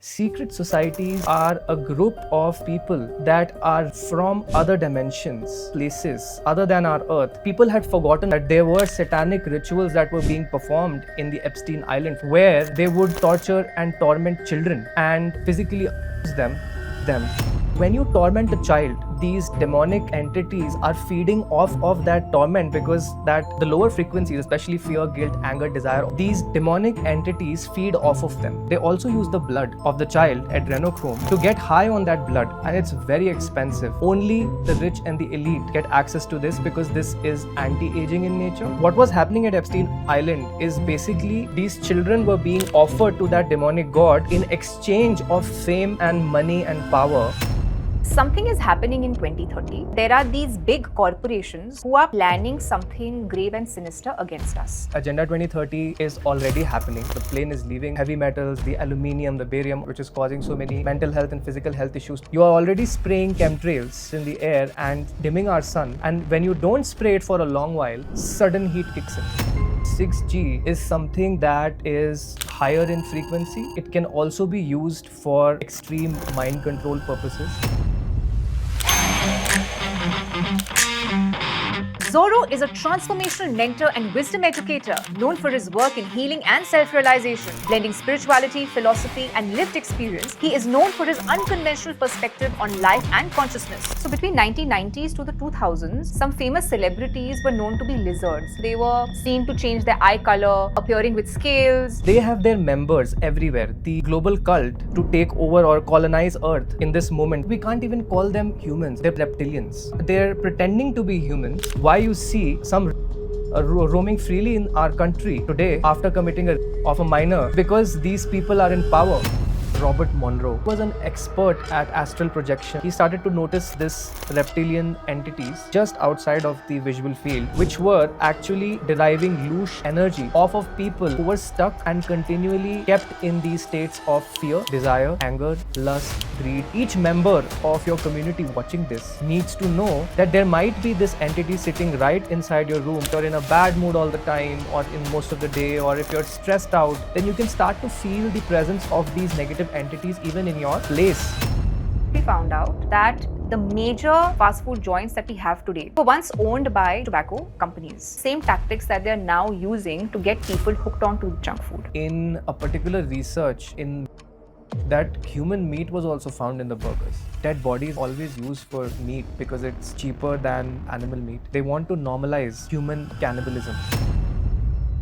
Secret societies are a group of people that are from other dimensions, places other than our earth. People had forgotten that there were satanic rituals that were being performed in the Epstein Island where they would torture and torment children and physically abuse them. When you torment a child, these demonic entities are feeding off of that torment because that the lower frequencies, especially fear, guilt, anger, desire, these demonic entities feed off of them. They also use the blood of the child, Adrenochrome, to get high on that blood, and it's very expensive. Only the rich and the elite get access to this because this is anti-aging in nature. What was happening at Epstein Island is basically these children were being offered to that demonic god in exchange of fame and money and power. Something is happening in 2030. There are these big corporations who are planning something grave and sinister against us. Agenda 2030 is already happening. The plane is leaving. Heavy metals, the aluminium, the barium, which is causing so many mental health and physical health issues. You are already spraying chemtrails in the air and dimming our sun. And when you don't spray it for a long while, sudden heat kicks in. 6G is something that is higher in frequency. It can also be used for extreme mind control purposes. Zorro is a transformational mentor and wisdom educator known for his work in healing and self-realization. Blending spirituality, philosophy, and lived experience, he is known for his unconventional perspective on life and consciousness. So between 1990s to the 2000s, some famous celebrities were known to be lizards. They were seen to change their eye color, appearing with scales. They have their members everywhere. The global cult to take over or colonize Earth in this moment. We can't even call them humans. They're reptilians. They're pretending to be humans. Why you see some roaming freely in our country today after committing of a minor? Because these people are in power. Robert Monroe was an expert at astral projection. He started to notice this reptilian entities just outside of the visual field, which were actually deriving Loosh energy off of people who were stuck and continually kept in these states of fear, desire, anger, lust, greed. Each member of your community watching this needs to know that there might be this entity sitting right inside your room. If you're in a bad mood all the time or in most of the day, or if you're stressed out, then you can start to feel the presence of these negative entities even in your place. We found out that the major fast food joints that we have today were once owned by tobacco companies. Same tactics that they're now using to get people hooked onto junk food. In a particular research in that human meat was also found in the burgers. Dead bodies always used for meat because it's cheaper than animal meat. They want to normalize human cannibalism.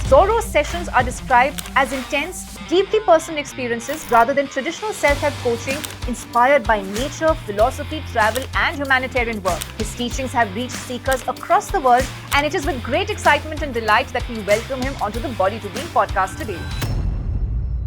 Zorro's sessions are described as intense, deeply personal experiences rather than traditional self-help coaching inspired by nature, philosophy, travel, and humanitarian work. His teachings have reached seekers across the world, and it is with great excitement and delight that we welcome him onto the Body to Being podcast today.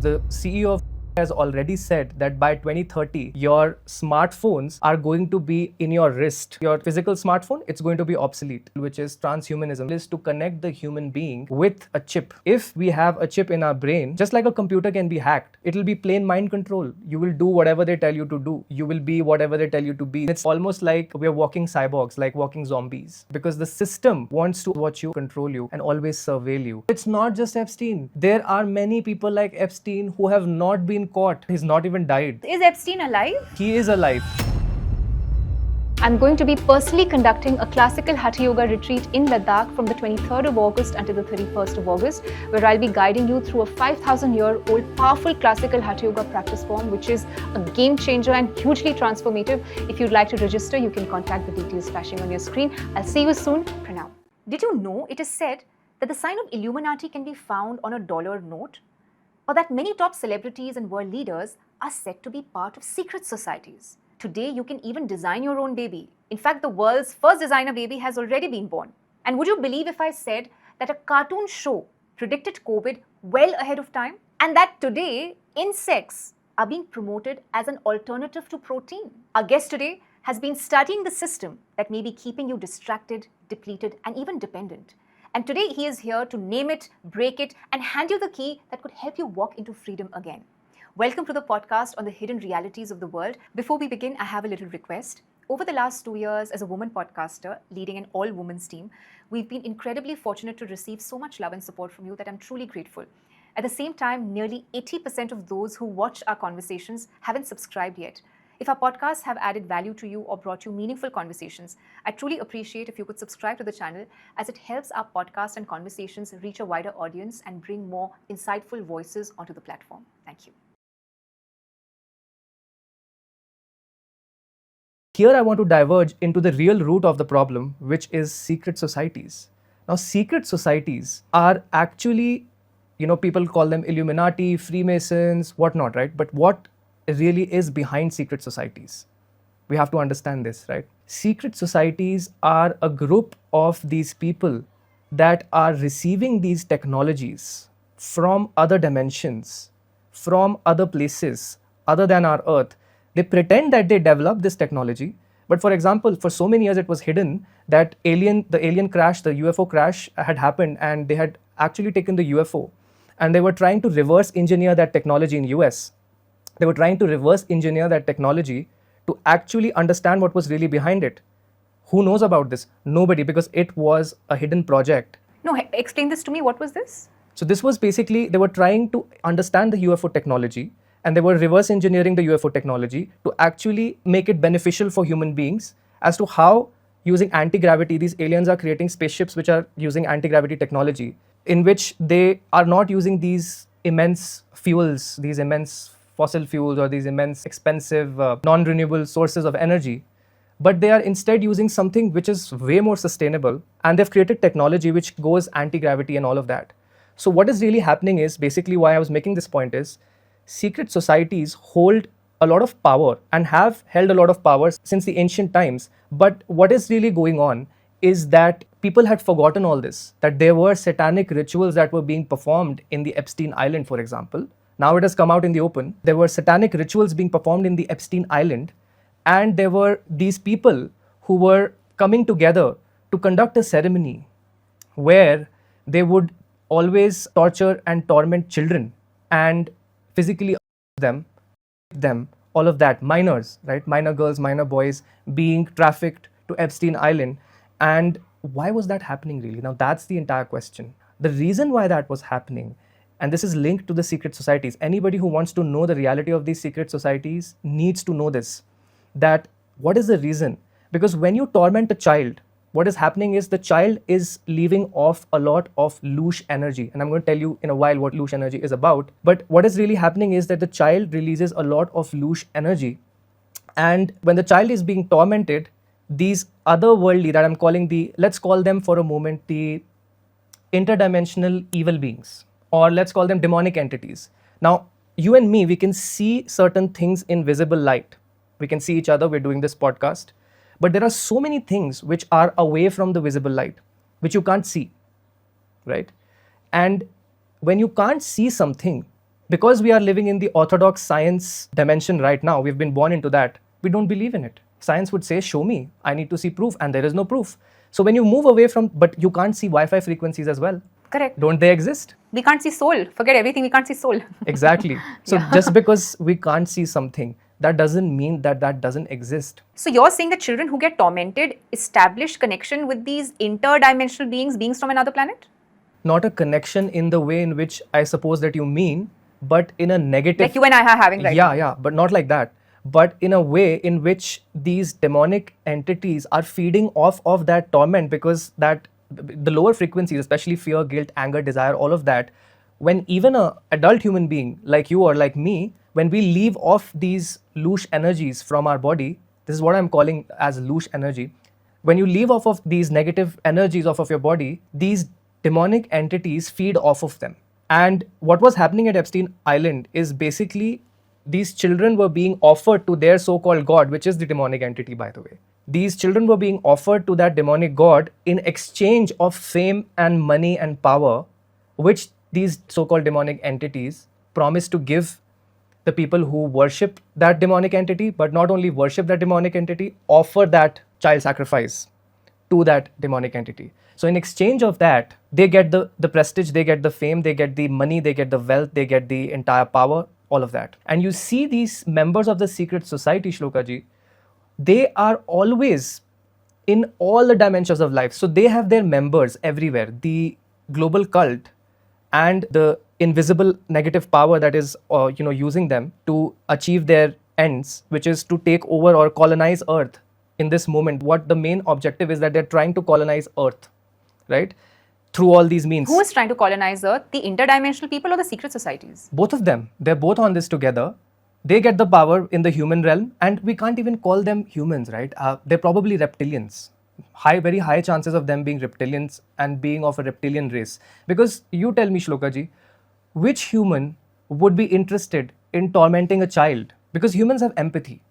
The CEO of has already said that by 2030, your smartphones are going to be in your wrist. Your physical smartphone, it's going to be obsolete, which is transhumanism, is to connect the human being with a chip. If we have a chip in our brain, just like a computer can be hacked, it'll be plain mind control. You will do whatever they tell you to do. You will be whatever they tell you to be. It's almost like we're walking cyborgs, like walking zombies, because the system wants to watch you, control you, and always surveil you. It's not just Epstein. There are many people like Epstein who have not been caught. He's not even died. Is Epstein alive? He is alive. I'm going to be personally conducting a classical Hatha Yoga retreat in Ladakh from the 23rd of August until the 31st of August, where I'll be guiding you through a 5,000-year-old powerful classical Hatha Yoga practice form, which is a game changer and hugely transformative. If you'd like to register, you can contact the details flashing on your screen. I'll see you soon. Pranam. Did you know it is said that the sign of Illuminati can be found on a dollar note? Or that many top celebrities and world leaders are said to be part of secret societies. Today, you can even design your own baby. In fact, the world's first designer baby has already been born. And would you believe if I said that a cartoon show predicted COVID well ahead of time? And that today, insects are being promoted as an alternative to protein. Our guest today has been studying the system that may be keeping you distracted, depleted, and even dependent. And today he is here to name it, break it, and hand you the key that could help you walk into freedom again. Welcome to the podcast on the hidden realities of the world. Before we begin, I have a little request. Over the last 2 years as a woman podcaster, leading an all-women's team, we've been incredibly fortunate to receive so much love and support from you that I'm truly grateful. At the same time, nearly 80% of those who watch our conversations haven't subscribed yet. If our podcasts have added value to you or brought you meaningful conversations, I truly appreciate if you could subscribe to the channel, as it helps our podcast and conversations reach a wider audience and bring more insightful voices onto the platform. Thank you. Here I want to diverge into the real root of the problem, which is secret societies. Now, secret societies are actually, people call them Illuminati, Freemasons, whatnot, right? But what really is behind secret societies? We have to understand this, right? Secret societies are a group of these people that are receiving these technologies from other dimensions, from other places other than our Earth. They pretend that they developed this technology, but for example, for so many years it was hidden that the alien crash, the UFO crash had happened, and they had actually taken the UFO and they were trying to reverse engineer that technology in US. They were trying to reverse engineer that technology to actually understand what was really behind it. Who knows about this? Nobody, because it was a hidden project. No, explain this to me. What was this? So this was basically, they were trying to understand the UFO technology, and they were reverse engineering the UFO technology to actually make it beneficial for human beings as to how, using anti-gravity, these aliens are creating spaceships which are using anti-gravity technology, in which they are not using these immense fuels, these immense fossil fuels or these immense expensive non-renewable sources of energy, but they are instead using something which is way more sustainable, and they've created technology which goes anti-gravity and all of that. So what is really happening is, basically why I was making this point is, secret societies hold a lot of power and have held a lot of power since the ancient times. But what is really going on is that people had forgotten all this, that there were satanic rituals that were being performed in the Epstein Island, for example. Now it has come out in the open. There were satanic rituals being performed in the Epstein Island, and there were these people who were coming together to conduct a ceremony where they would always torture and torment children and physically them, all of that, minors, right? Minor girls, minor boys being trafficked to Epstein Island. And why was that happening really? Now that's the entire question. The reason why that was happening, and this is linked to the secret societies. Anybody who wants to know the reality of these secret societies needs to know this, that what is the reason? Because when you torment a child, what is happening is the child is leaving off a lot of Loosh energy. And I'm going to tell you in a while what Loosh energy is about. But what is really happening is that the child releases a lot of Loosh energy. And when the child is being tormented, these otherworldly, that I'm calling let's call them for a moment the interdimensional evil beings, or let's call them demonic entities. Now, you and me, we can see certain things in visible light. We can see each other, we're doing this podcast. But there are so many things which are away from the visible light, which you can't see, right? And when you can't see something, because we are living in the orthodox science dimension right now, we've been born into that, we don't believe in it. Science would say, show me, I need to see proof, and there is no proof. So when you move away from, but you can't see Wi-Fi frequencies as well. Correct. Don't they exist? We can't see soul. Forget everything, we can't see soul. Exactly. So just because we can't see something, that doesn't mean that that doesn't exist. So you're saying that children who get tormented establish connection with these interdimensional beings from another planet? Not a connection in the way in which I suppose that you mean, but in a negative... Like you and I are having right now. Yeah, but not like that. But in a way in which these demonic entities are feeding off of that torment, because that the lower frequencies, especially fear, guilt, anger, desire, all of that, when even an adult human being like you or like me, when we leave off these Loosh energies from our body, this is what I'm calling as Loosh energy. When you leave off of these negative energies off of your body, these demonic entities feed off of them. And what was happening at Epstein Island is basically these children were being offered to their so-called god, which is the demonic entity, by the way. These children were being offered to that demonic god in exchange of fame and money and power, which these so-called demonic entities promised to give the people who worship that demonic entity, but not only worship that demonic entity, offer that child sacrifice to that demonic entity. So in exchange of that, they get the prestige, they get the fame, they get the money, they get the wealth, they get the entire power, all of that. And you see these members of the secret society, Shlloka ji, they are always in all the dimensions of life. So they have their members everywhere. The global cult and the invisible negative power that is using them to achieve their ends, which is to take over or colonize Earth in this moment. What the main objective is that they're trying to colonize Earth, right? Through all these means. Who is trying to colonize Earth? The interdimensional people or the secret societies? Both of them. They're both on this together. They get the power in the human realm, and we can't even call them humans, right? They're probably reptilians. Very high chances of them being reptilians and being of a reptilian race. Because you tell me, Shloka ji, which human would be interested in tormenting a child? Because humans have empathy.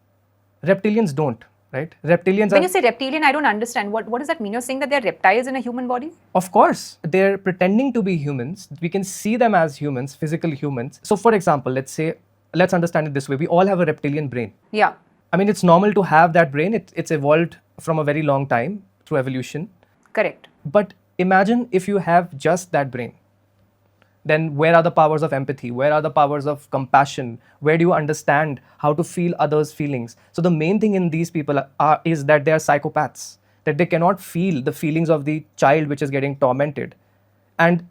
Reptilians don't, right? Reptilians When you say reptilian, I don't understand. What does that mean? You're saying that they're reptiles in a human body? Of course, they're pretending to be humans. We can see them as humans, physical humans. So for example, let's understand it this way. We all have a reptilian brain. Yeah. I mean, it's normal to have that brain. It's evolved from a very long time through evolution. Correct. But imagine if you have just that brain. Then where are the powers of empathy? Where are the powers of compassion? Where do you understand how to feel others' feelings? So the main thing in these people is that they are psychopaths, that they cannot feel the feelings of the child which is getting tormented. And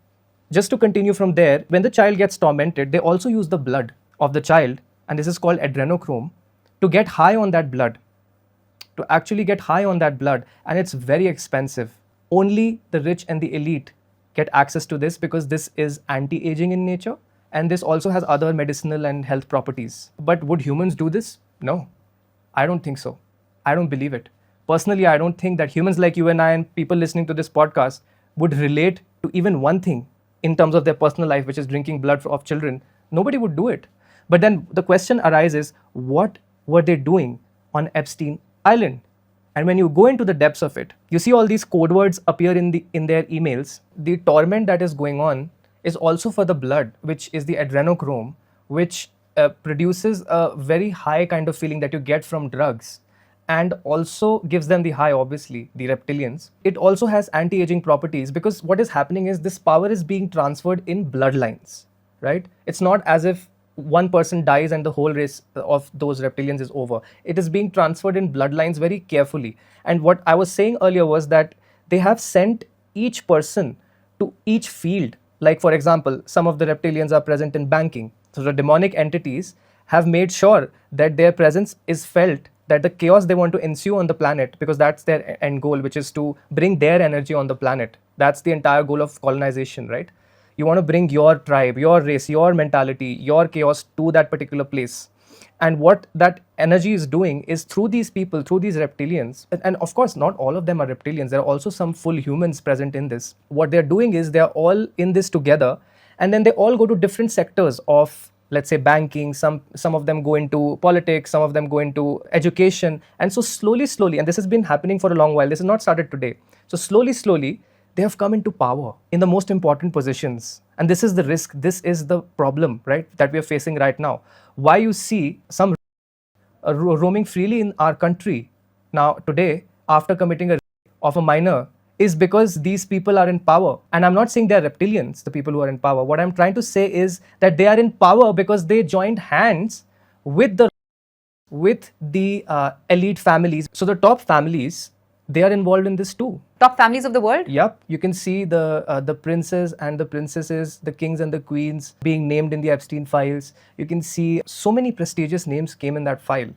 just to continue from there, when the child gets tormented, they also use the blood of the child, and this is called adrenochrome, to get high on that blood, to actually get high on that blood. And it's very expensive. Only the rich and the elite get access to this because this is anti-aging in nature, and this also has other medicinal and health properties. But would humans do this? No, I don't think so. I don't believe it. Personally, I don't think that humans like you and I and people listening to this podcast would relate to even one thing in terms of their personal life, which is drinking blood of children. Nobody would do it. But then the question arises, what were they doing on Epstein Island? And when you go into the depths of it, you see all these code words appear in their emails. The torment that is going on is also for the blood, which is the adrenochrome, which produces a very high kind of feeling that you get from drugs, and also gives them the high, obviously, the reptilians. It also has anti-aging properties, because what is happening is this power is being transferred in bloodlines, right? It's not as if one person dies and the whole race of those reptilians is over. It is being transferred in bloodlines very carefully. And what I was saying earlier was that they have sent each person to each field. Like, for example, some of the reptilians are present in banking. So the demonic entities have made sure that their presence is felt, that the chaos they want to ensue on the planet, because that's their end goal, which is to bring their energy on the planet. That's the entire goal of colonization, right? You want to bring your tribe, your race, your mentality, your chaos to that particular place. And what that energy is doing is through these people, through these reptilians, and of course, not all of them are reptilians. There are also some full humans present in this. What they're doing is they're all in this together, and then they all go to different sectors of, let's say, banking. Some of them go into politics, some of them go into education. And so slowly, and this has been happening for a long while. This has not started today. So slowly, they have come into power in the most important positions. And this is the risk, this is the problem, right, that we are facing right now. Why you see some roaming freely in our country now today after committing a rape of a minor is because these people are in power. And I'm not saying they're reptilians, the people who are in power. What I'm trying to say is that they are in power because they joined hands with the elite families. So the top families, they are involved in this too. Top families of the world? Yep. You can see the princes and the princesses, the kings and the queens being named in the Epstein files. You can see so many prestigious names came in that file.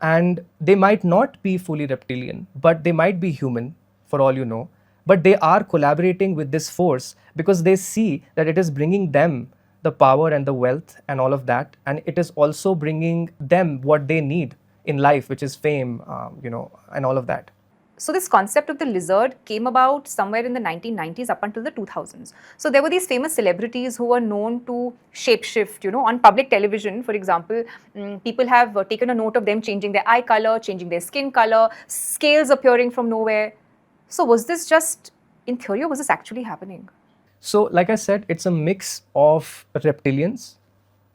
And they might not be fully reptilian, but they might be human, for all you know. But they are collaborating with this force because they see that it is bringing them the power and the wealth and all of that. And it is also bringing them what they need in life, which is fame, and all of that. So this concept of the lizard came about somewhere in the 1990s up until the 2000s. So there were these famous celebrities who were known to shapeshift, on public television, for example. People have taken a note of them changing their eye color, changing their skin color, scales appearing from nowhere. So was this just in theory or was this actually happening? So like I said, it's a mix of reptilians,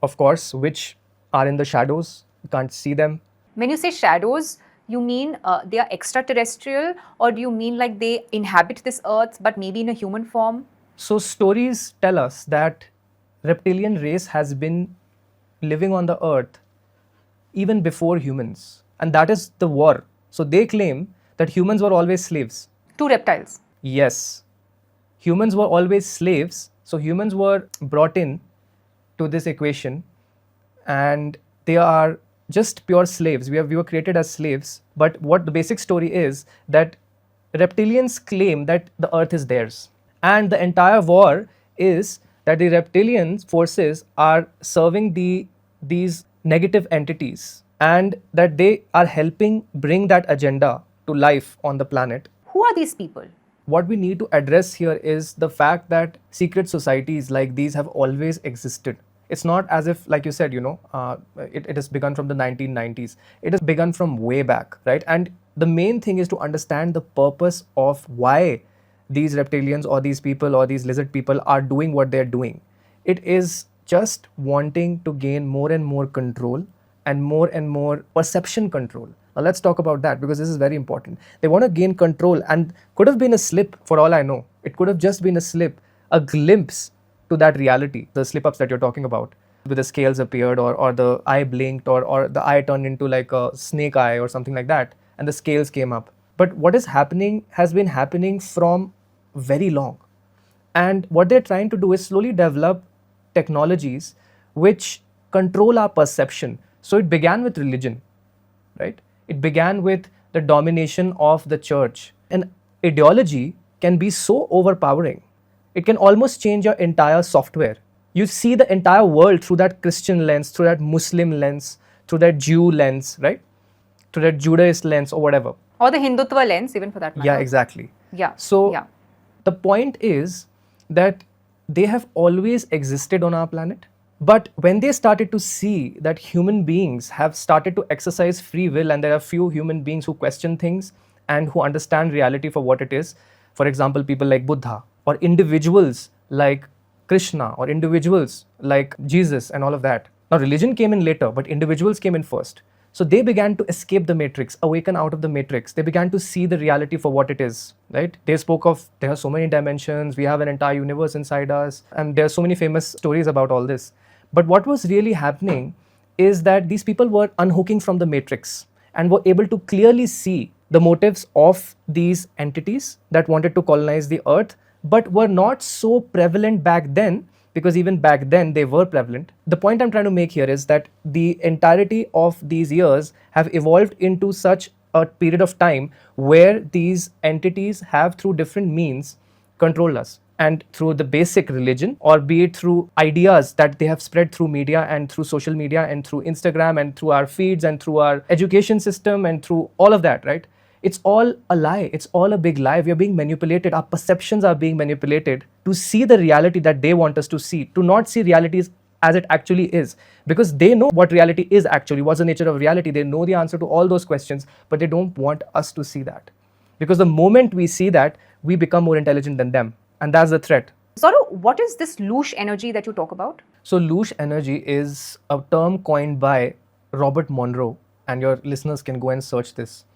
of course, which are in the shadows. You can't see them. When you say shadows, you mean they are extraterrestrial, or do you mean like they inhabit this earth but maybe in a human form? So stories tell us that reptilian race has been living on the earth even before humans, and that is the war. So they claim that humans were always slaves. To reptiles? Yes. Humans were always slaves So humans were brought in to this equation, and they are just pure slaves. We were created as slaves. But what the basic story is that reptilians claim that the earth is theirs. And the entire war is that the reptilian forces are serving these negative entities, and that they are helping bring that agenda to life on the planet. Who are these people? What we need to address here is the fact that secret societies like these have always existed. It's not as if, like you said, it has begun from the 1990s. It has begun from way back, right? And the main thing is to understand the purpose of why these reptilians or these people or these lizard people are doing what they're doing. It is just wanting to gain more and more control and more perception control. Now let's talk about that, because this is very important. They want to gain control, and could have been a slip for all I know. It could have just been a slip, a glimpse to that reality, the slip-ups that you're talking about, where the scales appeared or the eye blinked or the eye turned into like a snake eye or something like that, and the scales came up. But what is happening has been happening from very long. And what they're trying to do is slowly develop technologies which control our perception. So it began with religion, right? It began with the domination of the church. An ideology can be so overpowering. It can almost change your entire software. You see the entire world through that Christian lens, through that Muslim lens, through that Jew lens, right? Through that Judaist lens or whatever. Or the Hindutva lens, even for that matter. Yeah, exactly. Yeah. So yeah. The point is that they have always existed on our planet. But when they started to see that human beings have started to exercise free will, and there are few human beings who question things and who understand reality for what it is, for example, people like Buddha, or individuals like Krishna, or individuals like Jesus and all of that. Now, religion came in later, but individuals came in first. So they began to escape the matrix, awaken out of the matrix. They began to see the reality for what it is, right? They spoke of, there are so many dimensions, we have an entire universe inside us, and there are so many famous stories about all this. But what was really happening is that these people were unhooking from the matrix and were able to clearly see the motives of these entities that wanted to colonize the earth, but were not so prevalent back then, because even back then they were prevalent. The point I'm trying to make here is that the entirety of these years have evolved into such a period of time where these entities have, through different means, controlled us. And through the basic religion, or be it through ideas that they have spread through media and through social media and through Instagram and through our feeds and through our education system and through all of that, right? It's all a lie. It's all a big lie. We are being manipulated. Our perceptions are being manipulated to see the reality that they want us to see, to not see realities as it actually is. Because they know what reality is actually, what's the nature of reality. They know the answer to all those questions, but they don't want us to see that. Because the moment we see that, we become more intelligent than them. And that's the threat. Zorro, what is this Loosh energy that you talk about? So Loosh energy is a term coined by Robert Monroe, and your listeners can go and search this.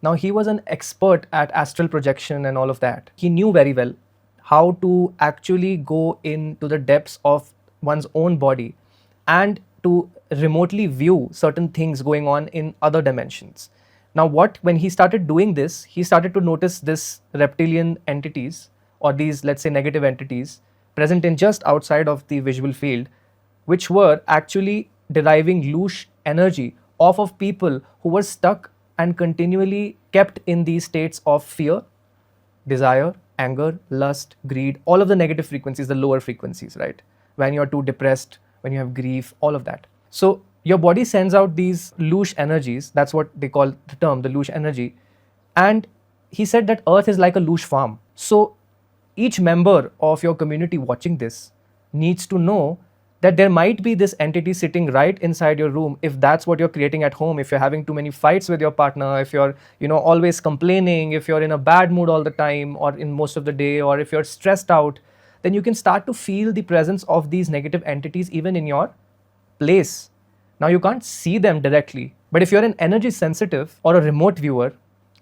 Now, he was an expert at astral projection and all of that. He knew very well how to actually go into the depths of one's own body and to remotely view certain things going on in other dimensions. Now, when he started doing this, he started to notice this reptilian entities, or these, let's say, negative entities present in just outside of the visual field, which were actually deriving Loosh energy off of people who were stuck and continually kept in these states of fear, desire, anger, lust, greed, all of the negative frequencies, the lower frequencies, right? When you're too depressed, when you have grief, all of that. So your body sends out these Loosh energies. That's what they call the term, the Loosh energy. And he said that Earth is like a Loosh farm. So each member of your community watching this needs to know that there might be this entity sitting right inside your room. If that's what you're creating at home, if you're having too many fights with your partner, if you're always complaining, if you're in a bad mood all the time or in most of the day, or if you're stressed out, then you can start to feel the presence of these negative entities even in your place. Now, you can't see them directly, but if you're an energy sensitive or a remote viewer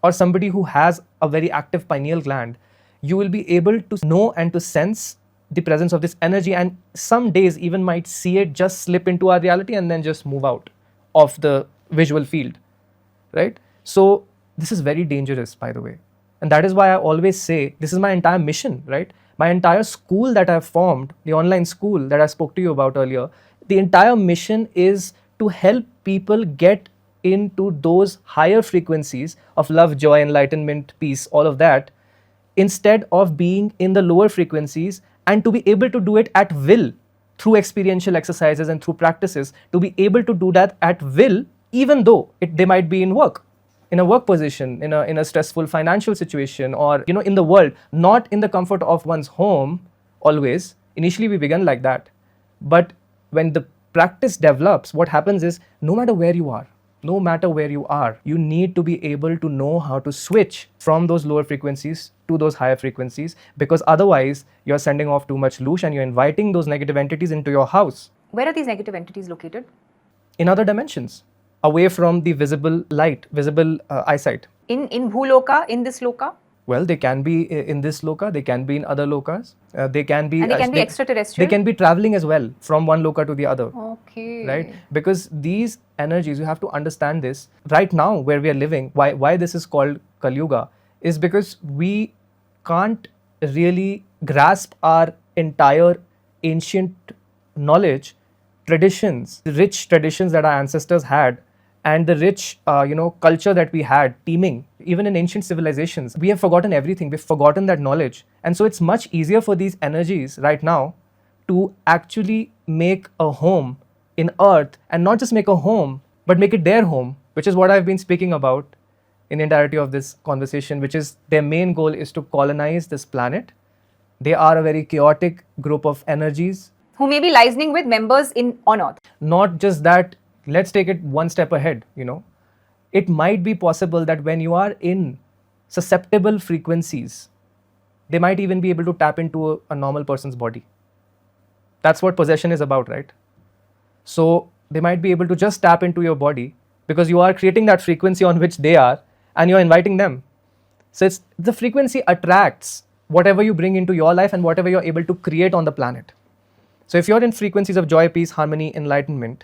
or somebody who has a very active pineal gland, you will be able to know and to sense the presence of this energy, and some days even might see it just slip into our reality and then just move out of the visual field, right? So this is very dangerous, by the way. And that is why I always say, this is my entire mission, right? My entire school that I've formed, the online school that I spoke to you about earlier, the entire mission is to help people get into those higher frequencies of love, joy, enlightenment, peace, all of that, instead of being in the lower frequencies, and to be able to do it at will through experiential exercises and through practices, to be able to do that at will, even though they might be in work, in a work position, in a stressful financial situation, or in the world, not in the comfort of one's home always. Initially we began like that, but when the practice develops, what happens is, no matter where you are, you need to be able to know how to switch from those lower frequencies to those higher frequencies, because otherwise you're sending off too much loosh and you're inviting those negative entities into your house. Where are these negative entities located? In other dimensions, away from the visible light, visible eyesight. In Bhuloka, in this loka? Well, they can be in this loka, they can be in other lokas, they can be... And they can be extraterrestrial? They can be traveling as well from one loka to the other. Okay. Right? Because these energies, you have to understand this. Right now, where we are living, why this is called Kali Yuga, is because we can't really grasp our entire ancient knowledge, traditions, the rich traditions that our ancestors had, and the rich, culture that we had teeming, even in ancient civilizations. We have forgotten everything. We've forgotten that knowledge. And so it's much easier for these energies right now to actually make a home in Earth, and not just make a home, but make it their home, which is what I've been speaking about in the entirety of this conversation, which is their main goal is to colonize this planet. They are a very chaotic group of energies. Who may be liaising with members on Earth. Not just that, let's take it one step ahead, It might be possible that when you are in susceptible frequencies, they might even be able to tap into a normal person's body. That's what possession is about, right? So they might be able to just tap into your body because you are creating that frequency on which they are, and you're inviting them. So the frequency attracts whatever you bring into your life and whatever you're able to create on the planet. So if you're in frequencies of joy, peace, harmony, enlightenment,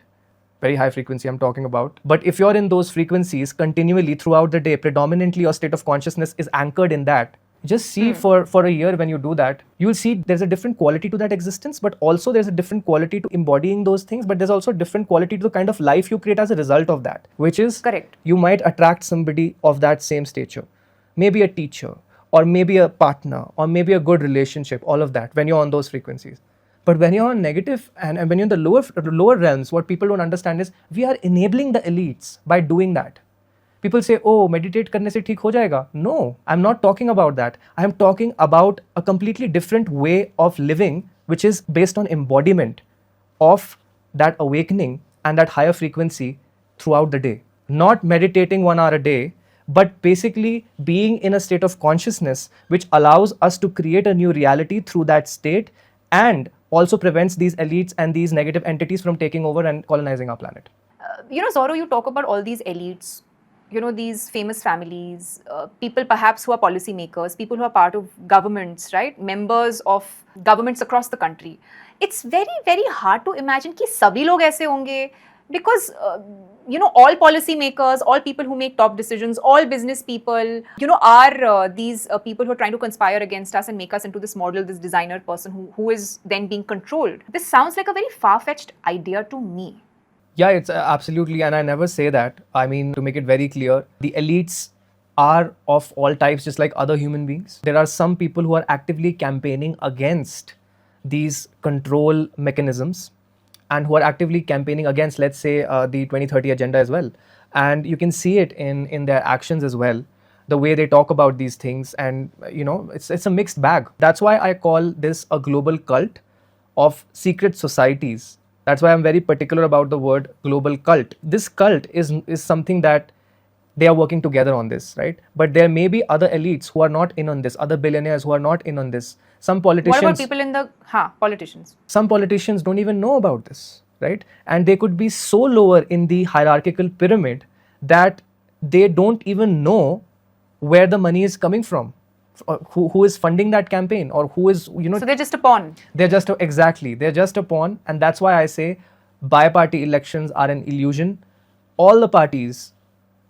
very high frequency I'm talking about, but if you're in those frequencies continually throughout the day, predominantly your state of consciousness is anchored in that, just see for a year when you do that, you'll see there's a different quality to that existence, but also there's a different quality to embodying those things, but there's also a different quality to the kind of life you create as a result of that, which is, correct, you might attract somebody of that same stature, maybe a teacher, or maybe a partner, or maybe a good relationship, all of that, when you're on those frequencies. But when you're on negative and when you're in the lower realms, what people don't understand is we are enabling the elites by doing that. People say, oh, meditate karne se theek ho jayega. No, I'm not talking about that. I'm talking about a completely different way of living, which is based on embodiment of that awakening and that higher frequency throughout the day. Not meditating 1 hour a day, but basically being in a state of consciousness which allows us to create a new reality through that state, and also prevents these elites and these negative entities from taking over and colonizing our planet. Zorro, you talk about all these elites, these famous families, people perhaps who are policymakers, people who are part of governments, right? Members of governments across the country. It's very, very hard to imagine कि सभी लोग ऐसे होंगे, because all policymakers, all people who make top decisions, all business people, are these people who are trying to conspire against us and make us into this model, this designer person who is then being controlled. This sounds like a very far-fetched idea to me. Yeah, it's absolutely, and I never say that. I mean, to make it very clear, the elites are of all types, just like other human beings. There are some people who are actively campaigning against these control mechanisms, and who are actively campaigning against, let's say, the 2030 agenda as well. And you can see it in their actions as well, the way they talk about these things. And, it's a mixed bag. That's why I call this a global cult of secret societies. That's why I'm very particular about the word global cult. This cult is something that they are working together on this, right? But there may be other elites who are not in on this, other billionaires who are not in on this. Some politicians... What about people in the... politicians? Some politicians don't even know about this, right? And they could be so lower in the hierarchical pyramid that they don't even know where the money is coming from, who is funding that campaign, or who is, So they're just a pawn. They're just a pawn. And that's why I say bi-party elections are an illusion. All the parties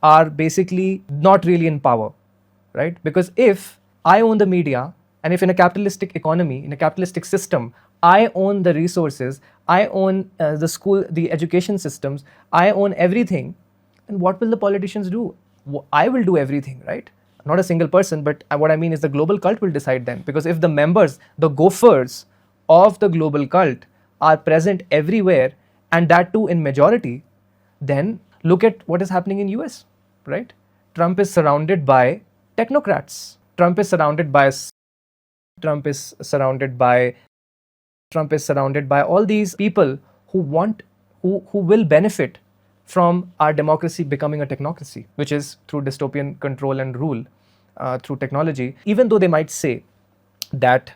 are basically not really in power, right? Because if I own the media And if in a capitalistic economy, in a capitalistic system, I own the resources, I own the school, the education systems, I own everything, then what will the politicians do? I will do everything, right? Not a single person, but what I mean is the global cult will decide then. Because if the members, the gophers of the global cult are present everywhere, and that too in majority, then look at what is happening in US, right? Trump is surrounded by technocrats. Trump is surrounded by all these people who will benefit from our democracy becoming a technocracy, which is through dystopian control and rule through technology. Even though they might say that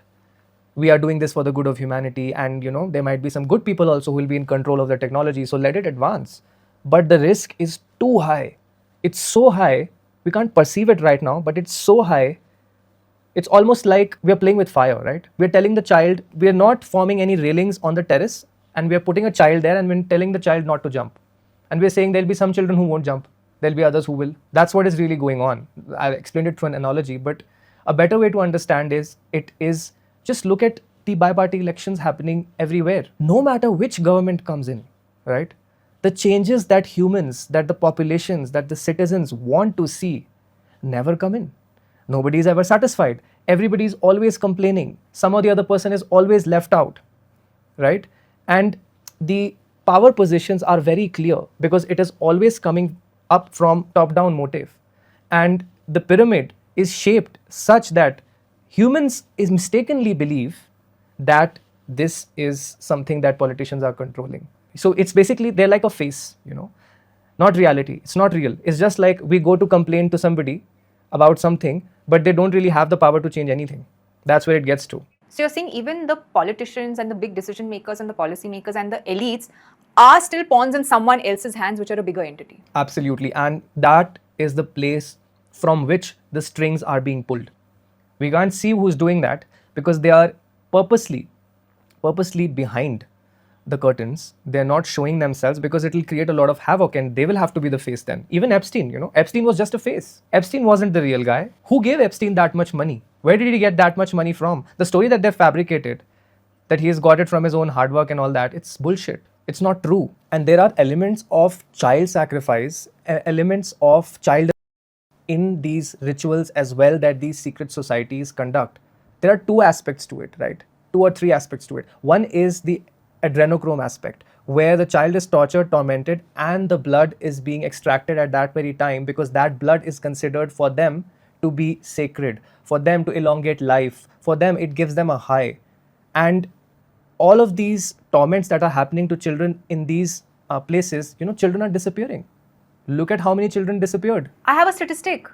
we are doing this for the good of humanity, and there might be some good people also who will be in control of the technology, so let it advance. But the risk is too high. It's so high, we can't perceive it right now, but it's so high. It's almost like we're playing with fire, right? We're telling the child, we're not forming any railings on the terrace, and we're putting a child there, and we're telling the child not to jump. And we're saying there'll be some children who won't jump. There'll be others who will. That's what is really going on. I explained it through an analogy, but a better way to understand is, just look at the bi-party elections happening everywhere. No matter which government comes in, right? The changes that humans, that the populations, that the citizens want to see never come in. Nobody is ever satisfied. Everybody is always complaining. Some or the other person is always left out, right? And the power positions are very clear because it is always coming up from top-down motive. And the pyramid is shaped such that humans mistakenly believe that this is something that politicians are controlling. So it's basically, they're like a face, not reality. It's not real. It's just like we go to complain to somebody about something, but they don't really have the power to change anything. That's where it gets to. So you're saying even the politicians and the big decision makers and the policy makers and the elites are still pawns in someone else's hands, which are a bigger entity. Absolutely. And that is the place from which the strings are being pulled. We can't see who's doing that because they are purposely behind the curtains. They're not showing themselves because it will create a lot of havoc, and they will have to be the face then. Even Epstein, Epstein was just a face. Epstein wasn't the real guy. Who gave Epstein that much money? Where did he get that much money from? The story that they've fabricated, that he has got it from his own hard work and all that, it's bullshit. It's not true. And there are elements of child sacrifice, elements of child in these rituals as well that these secret societies conduct. There are two aspects to it, right? 2 or 3 aspects to it. One is the Adrenochrome aspect, where the child is tortured, tormented, and the blood is being extracted at that very time because that blood is considered for them to be sacred, for them to elongate life, for them it gives them a high. And all of these torments that are happening to children in these places, children are disappearing. Look at how many children disappeared. I have a statistic.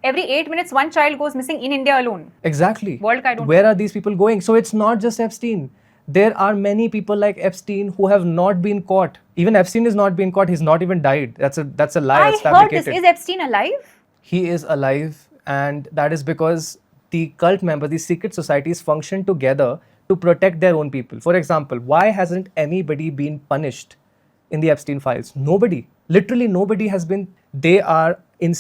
Every 8 minutes, one child goes missing in India alone. Exactly. World, I don't Where know. are these people going? So it's not just Epstein. There are many people like Epstein who have not been caught. Even Epstein is not been caught. He's not even died. That's a lie. That's fabricated. I heard this. Is Epstein alive? He is alive, and that is because the cult members, these secret societies function together to protect their own people. For example, why hasn't anybody been punished in the Epstein files? Nobody. Literally nobody has been. They are in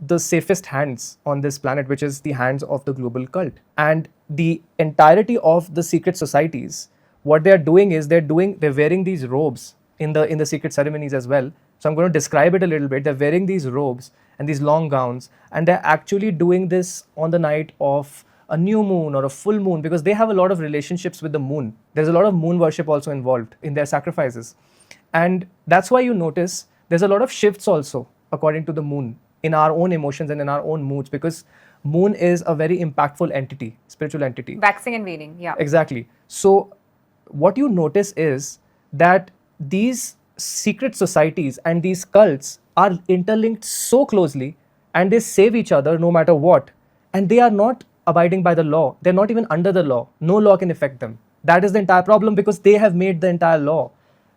the safest hands on this planet, which is the hands of the global cult. And the entirety of the secret societies, what they're doing is they're wearing these robes in the secret ceremonies as well. So I'm going to describe it a little bit. They're wearing these robes and these long gowns, and they're actually doing this on the night of a new moon or a full moon because they have a lot of relationships with the moon. There's a lot of moon worship also involved in their sacrifices. And that's why you notice there's a lot of shifts also according to the moon in our own emotions and in our own moods, because moon is a very impactful entity, spiritual entity. Waxing and waning, yeah. Exactly. So what you notice is that these secret societies and these cults are interlinked so closely, and they save each other no matter what. And they are not abiding by the law. They're not even under the law. No law can affect them. That is the entire problem, because they have made the entire law.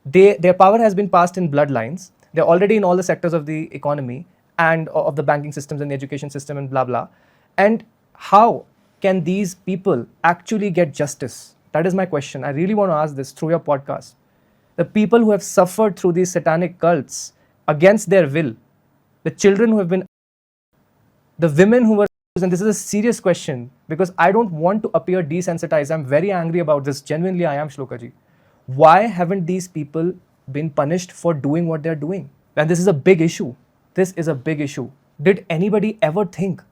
Their power has been passed in bloodlines. They're already in all the sectors of the economy and of the banking systems and the education system and blah, blah. And how can these people actually get justice? That is my question. I really want to ask this through your podcast. The people who have suffered through these satanic cults against their will, the children who have been, the women who were And this is a serious question because I don't want to appear desensitized. I'm very angry about this. Genuinely, I am Shlokaji. Why haven't these people been punished for doing what they're doing? And this is a big issue. This is a big issue. Did anybody ever think,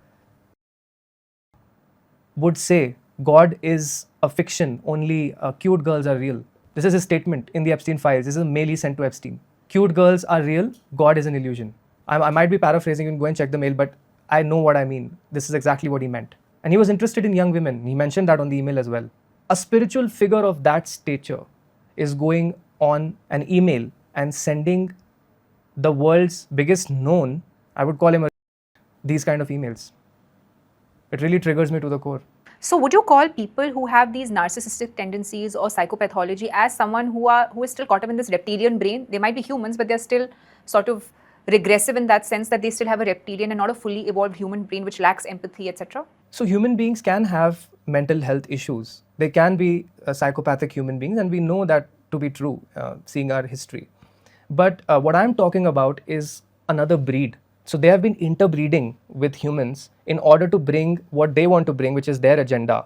would say, God is a fiction, only cute girls are real? This is a statement in the Epstein files. This is a mail he sent to Epstein. Cute girls are real, God is an illusion. I might be paraphrasing, you can go and check the mail, but I know what I mean. This is exactly what he meant. And he was interested in young women. He mentioned that on the email as well. A spiritual figure of that stature is going on an email and sending the world's biggest known, I would call him these kind of emails. It really triggers me to the core. So would you call people who have these narcissistic tendencies or psychopathology as someone who is still caught up in this reptilian brain? They might be humans, but they're still sort of regressive in that sense that they still have a reptilian and not a fully evolved human brain which lacks empathy, etc.? So human beings can have mental health issues. They can be psychopathic human beings, and we know that to be true, seeing our history. But what I'm talking about is another breed. So they have been interbreeding with humans in order to bring what they want to bring, which is their agenda,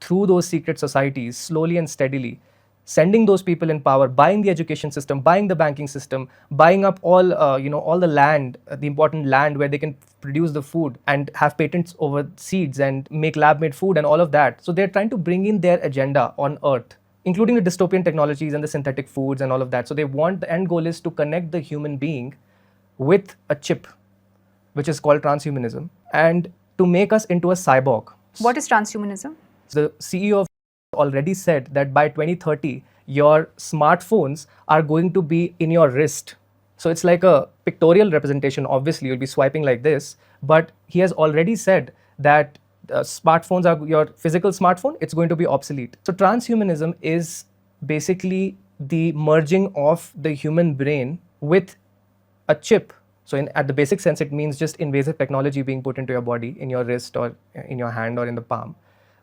through those secret societies, slowly and steadily, sending those people in power, buying the education system, buying the banking system, buying up all all the land, the important land where they can produce the food and have patents over seeds and make lab-made food and all of that. So they're trying to bring in their agenda on Earth, including the dystopian technologies and the synthetic foods and all of that. So they want, the end goal is to connect the human being with a chip, which is called transhumanism, and to make us into a cyborg. What is transhumanism? The CEO of already said that by 2030, your smartphones are going to be in your wrist. So it's like a pictorial representation. Obviously, you'll be swiping like this, but he has already said that smartphones are your physical smartphone, it's going to be obsolete. So transhumanism is basically the merging of the human brain with a chip. So at the basic sense, it means just invasive technology being put into your body, in your wrist or in your hand or in the palm.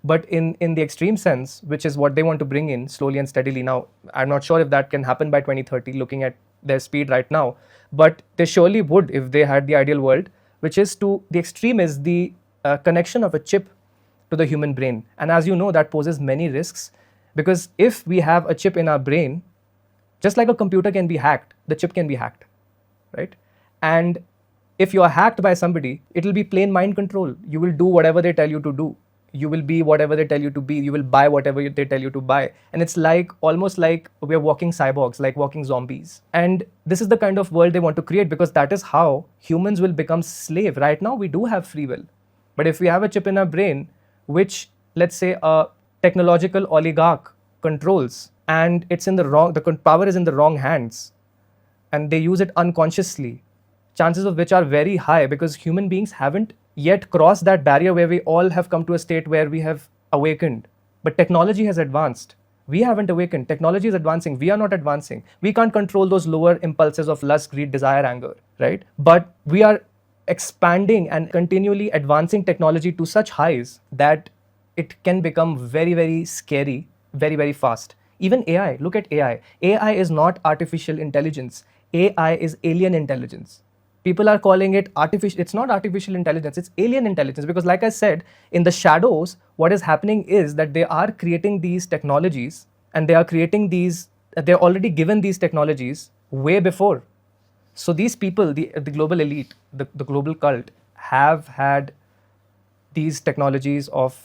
But in the extreme sense, which is what they want to bring in slowly and steadily. Now, I'm not sure if that can happen by 2030, looking at their speed right now, but they surely would if they had the ideal world, which is to, the extreme is the connection of a chip to the human brain. And as you know, that poses many risks, because if we have a chip in our brain, just like a computer can be hacked, the chip can be hacked, right? And if you are hacked by somebody, it will be plain mind control. You will do whatever they tell you to do. You will be whatever they tell you to be. You will buy whatever they tell you to buy. And it's like, almost like we're walking cyborgs, like walking zombies. And this is the kind of world they want to create, because that is how humans will become slave. Right now, we do have free will. But if we have a chip in our brain, which, let's say, a technological oligarch controls, and it's in the wrong, the power is in the wrong hands, and they use it unconsciously, chances of which are very high, because human beings haven't yet crossed that barrier where we all have come to a state where we have awakened. But technology has advanced. We haven't awakened. Technology is advancing. We are not advancing. We can't control those lower impulses of lust, greed, desire, anger, right? But we are expanding and continually advancing technology to such highs that it can become very, very scary, very, very fast. Even AI, look at AI. AI is not artificial intelligence. AI is alien intelligence. People are calling it artificial. It's not artificial intelligence, it's alien intelligence. Because like I said, in the shadows, what is happening is that they are creating these technologies, and they are creating these, they're already given these technologies way before. So these people, the global elite, the global cult, have had these technologies of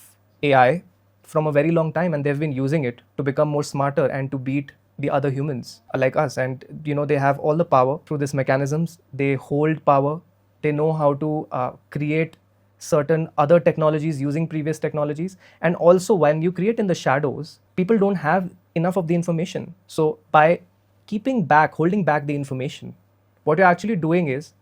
AI from a very long time, and they've been using it to become more smarter and to beat the other humans like us. And they have all the power through these mechanisms. They hold power. They know how to create certain other technologies using previous technologies. And also, when you create in the shadows, people don't have enough of the information. So by keeping back, holding back the information, what you're actually doing is,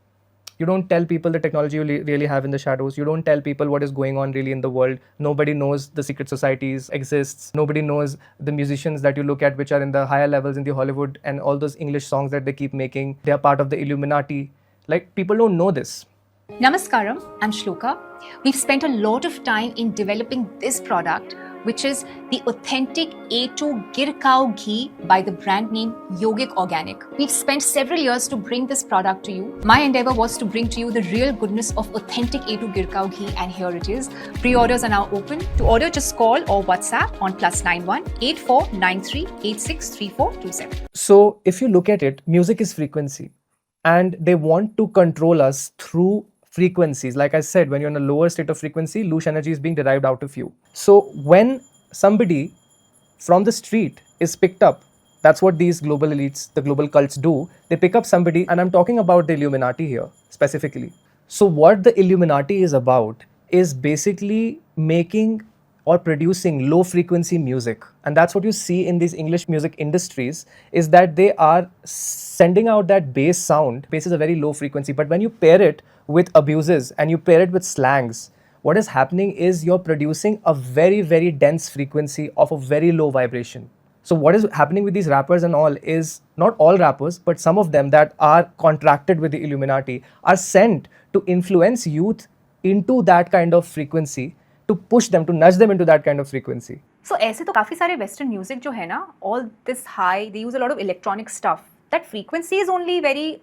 you don't tell people the technology you really have in the shadows. You don't tell people what is going on really in the world. Nobody knows the secret societies exists. Nobody knows the musicians that you look at, which are in the higher levels in the Hollywood, and all those English songs that they keep making. They are part of the Illuminati. Like, people don't know this. Namaskaram, I'm Shlloka. We've spent a lot of time in developing this product, which is the authentic A2 Gir cow ghee by the brand name Yogic Organic. We've spent several years to bring this product to you. My endeavor was to bring to you the real goodness of authentic A2 Gir cow ghee, and here it is. Pre-orders are now open. To order, just call or WhatsApp on +91 8493 863427. So if you look at it, music is frequency, and they want to control us through frequencies. Like I said, when you're in a lower state of frequency, Loosh energy is being derived out of you. So when somebody from the street is picked up, that's what these global elites, the global cults do. They pick up somebody, and I'm talking about the Illuminati here specifically. So what the Illuminati is about is basically making or producing low frequency music, and that's what you see in these English music industries, is that they are sending out that bass sound. Bass is a very low frequency, but when you pair it with abuses and you pair it with slangs, what is happening is you're producing a very, very dense frequency of a very low vibration. So what is happening with these rappers and all is, not all rappers, but some of them that are contracted with the Illuminati are sent to influence youth into that kind of frequency, to push them, to nudge them into that kind of frequency. So ऐसे तो काफी सारे Western music जो है ना, all this high, they use a lot of electronic stuff. That frequency is only very,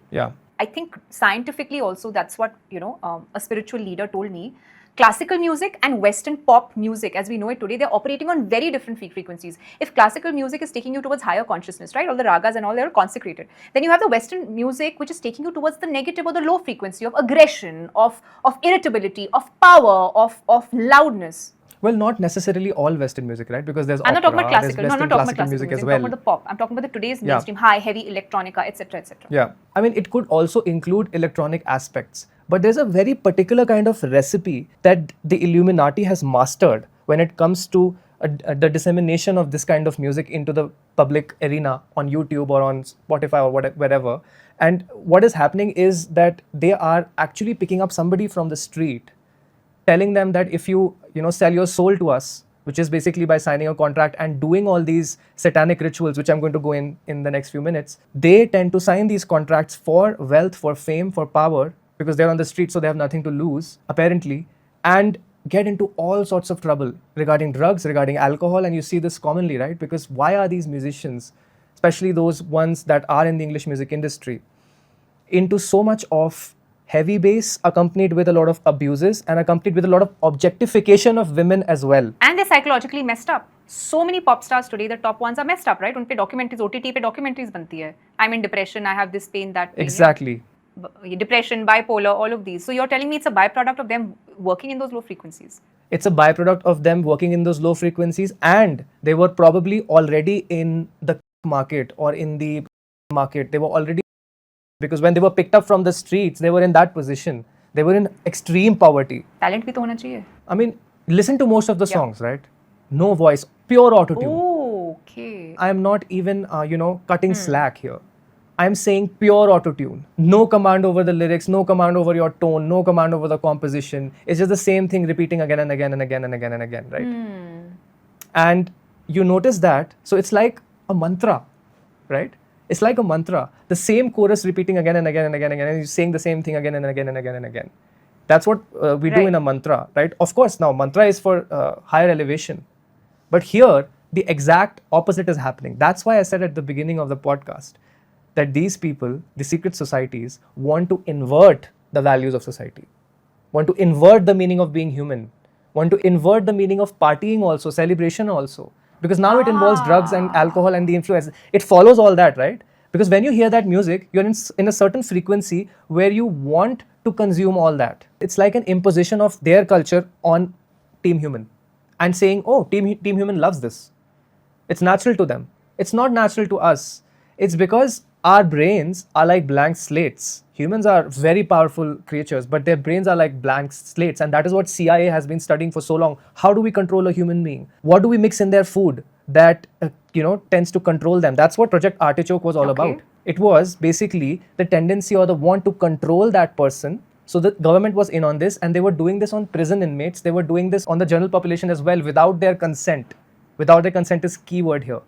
I think scientifically also, that's what, a spiritual leader told me. Classical music and Western pop music, as we know it today, they're operating on very different frequencies. If classical music is taking you towards higher consciousness, right, all the ragas and all, they're consecrated. Then you have the Western music, which is taking you towards the negative or the low frequency of aggression, of irritability, of power, of loudness. Well, not necessarily all Western music, right? Because there's I'm not talking about classical. there's No, I'm not talking about classical music as I'm well. talking about the pop. I'm talking about the today's mainstream, high, heavy, electronica, etc., etc. Yeah. I mean, it could also include electronic aspects. But there's a very particular kind of recipe that the Illuminati has mastered when it comes to the dissemination of this kind of music into the public arena on YouTube or on Spotify or wherever. And what is happening is that they are actually picking up somebody from the street, telling them that if you sell your soul to us, which is basically by signing a contract and doing all these satanic rituals, which I'm going to go in the next few minutes, they tend to sign these contracts for wealth, for fame, for power, because they're on the street, so they have nothing to lose, apparently, and get into all sorts of trouble regarding drugs, regarding alcohol, and you see this commonly, right? Because why are these musicians, especially those ones that are in the English music industry, into so much of heavy bass accompanied with a lot of abuses and accompanied with a lot of objectification of women as well? And they're psychologically messed up. So many pop stars today, the top ones are messed up, right? Unpe documentaries, OTT pe documentaries banti hai. I'm in depression, I have this pain, that pain. Exactly. Depression, bipolar, all of these. So you're telling me it's a byproduct of them working in those low frequencies? It's a byproduct of them working in those low frequencies, and they were probably already in the market or in the market. They were already, because when they were picked up from the streets, they were in that position. They were in extreme poverty. Talent bhi to hona chahiye. I mean, listen to most of the songs, right? No voice, pure auto-tune. Oh, okay. I am not even, cutting slack here. I am saying pure auto-tune. No command over the lyrics, no command over your tone, no command over the composition. It's just the same thing repeating again and again and again and again and again, right? And you notice that, so it's like a mantra, right? It's like a mantra. The same chorus repeating again and again and again and again, and you're saying the same thing again and again and again and again. That's what we do in a mantra, right? Of course, now mantra is for higher elevation. But here, the exact opposite is happening. That's why I said at the beginning of the podcast that these people, the secret societies, want to invert the values of society, want to invert the meaning of being human, want to invert the meaning of partying also, celebration also. Because now it involves drugs and alcohol and the influence. It follows all that, right? Because when you hear that music, you're in a certain frequency where you want to consume all that. It's like an imposition of their culture on Team Human and saying, oh, Team Human loves this. It's natural to them. It's not natural to us. It's because our brains are like blank slates. Humans are very powerful creatures, but their brains are like blank slates, and that is what CIA has been studying for so long. How do we control a human being? What do we mix in their food that tends to control them? That's what Project Artichoke was all about. It was basically the tendency or the want to control that person. So the government was in on this, and they were doing this on prison inmates. They were doing this on the general population as well without their consent. Without their consent is key word here.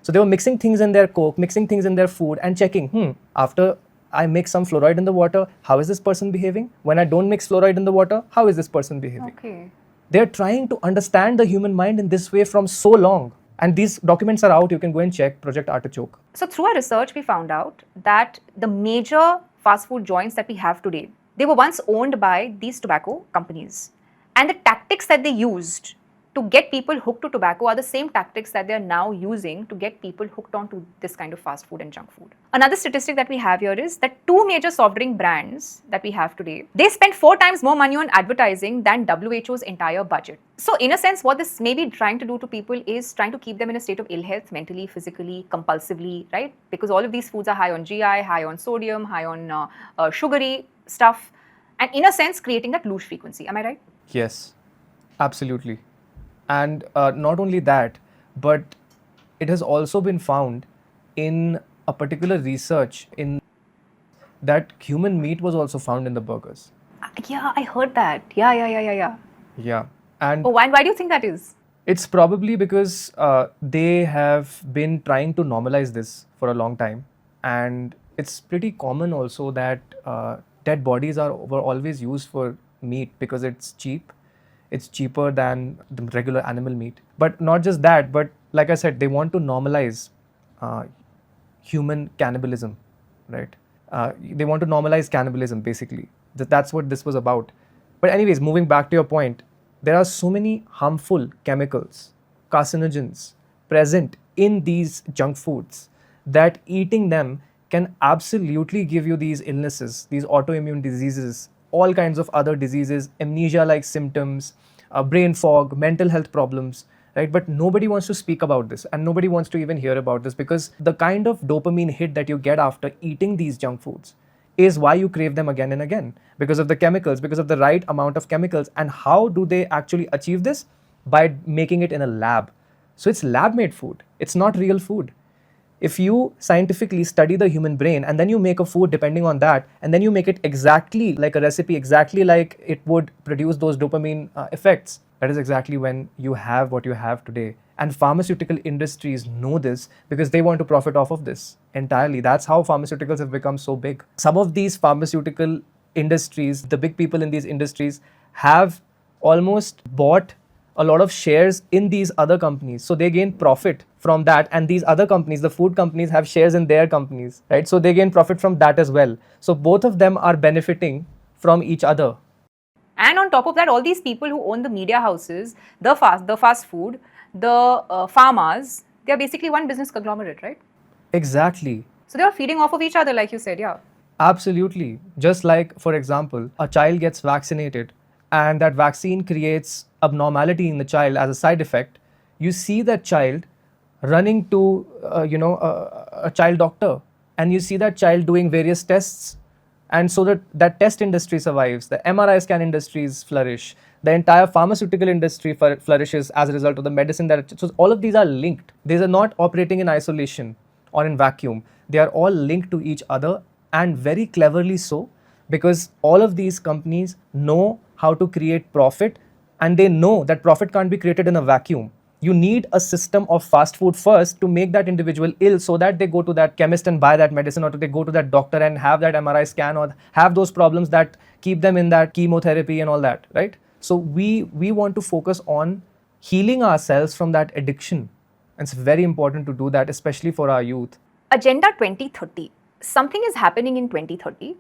So they were mixing things in their coke, mixing things in their food, and checking, after I mix some fluoride in the water, how is this person behaving? When I don't mix fluoride in the water, how is this person behaving? Okay. They're trying to understand the human mind in this way from so long. And these documents are out. You can go and check Project Artichoke. So through our research, we found out that the major fast food joints that we have today, they were once owned by these tobacco companies. And the tactics that they used to get people hooked to tobacco are the same tactics that they're now using to get people hooked onto this kind of fast food and junk food. Another statistic that we have here is that 2 major soft drink brands that we have today, they spend 4 times more money on advertising than WHO's entire budget. So in a sense, what this may be trying to do to people is trying to keep them in a state of ill health, mentally, physically, compulsively, right? Because all of these foods are high on GI, high on sodium, high on sugary stuff, and in a sense, creating that loosh frequency. Am I right? Yes, absolutely. And not only that, but it has also been found in a particular research in that human meat was also found in the burgers. Yeah, I heard that. Yeah. Yeah. And Oh, why do you think that is? it's probably because they have been trying to normalize this for a long time. And it's pretty common also that dead bodies were always used for meat because it's cheap. It's cheaper than the regular animal meat. But not just that, but like I said, they want to normalize human cannibalism, right? They want to normalize cannibalism, basically. That's what this was about. But anyways, moving back to your point, there are so many harmful chemicals, carcinogens present in these junk foods that eating them can absolutely give you these illnesses, these autoimmune diseases, all kinds of other diseases, amnesia-like symptoms, brain fog, mental health problems, right? But nobody wants to speak about this and nobody wants to even hear about this because the kind of dopamine hit that you get after eating these junk foods is why you crave them again and again, because of the chemicals, because of the right amount of chemicals. And how do they actually achieve this? By making it in a lab. So it's lab-made food. It's not real food. If you scientifically study the human brain and then you make a food depending on that, and then you make it exactly like a recipe, exactly like it would produce those dopamine effects, that is exactly when you have what you have today. And pharmaceutical industries know this because they want to profit off of this entirely. That's how pharmaceuticals have become so big. Some of these pharmaceutical industries, the big people in these industries, have almost bought a lot of shares in these other companies. So they gain profit from that. And these other companies, the food companies, have shares in their companies, right? So they gain profit from that as well. So both of them are benefiting from each other. And on top of that, all these people who own the media houses, the fast food, the pharmas, they are basically one business conglomerate, right? Exactly. So they are feeding off of each other, like you said, yeah. Absolutely. Just like, for example, a child gets vaccinated and that vaccine creates abnormality in the child as a side effect. You see that child running to, a child doctor, and you see that child doing various tests. And so that test industry survives, the MRI scan industries flourish, the entire pharmaceutical industry flourishes as a result of the medicine so all of these are linked. These are not operating in isolation or in vacuum. They are all linked to each other, and very cleverly so, because all of these companies know how to create profit, and they know that profit can't be created in a vacuum. You need a system of fast food first to make that individual ill so that they go to that chemist and buy that medicine, or they go to that doctor and have that MRI scan, or have those problems that keep them in that chemotherapy and all that, right? So we want to focus on healing ourselves from that addiction. And it's very important to do that, especially for our youth. Agenda 2030. Something is happening in 2030.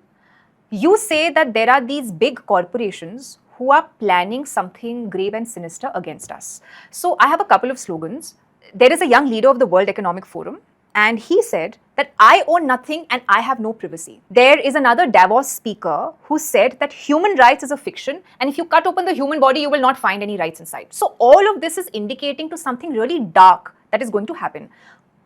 You say that there are these big corporations who are planning something grave and sinister against us. So I have a couple of slogans. There is a young leader of the World Economic Forum, and he said that I own nothing and I have no privacy. There is another Davos speaker who said that human rights is a fiction, and if you cut open the human body, you will not find any rights inside. So all of this is indicating to something really dark that is going to happen.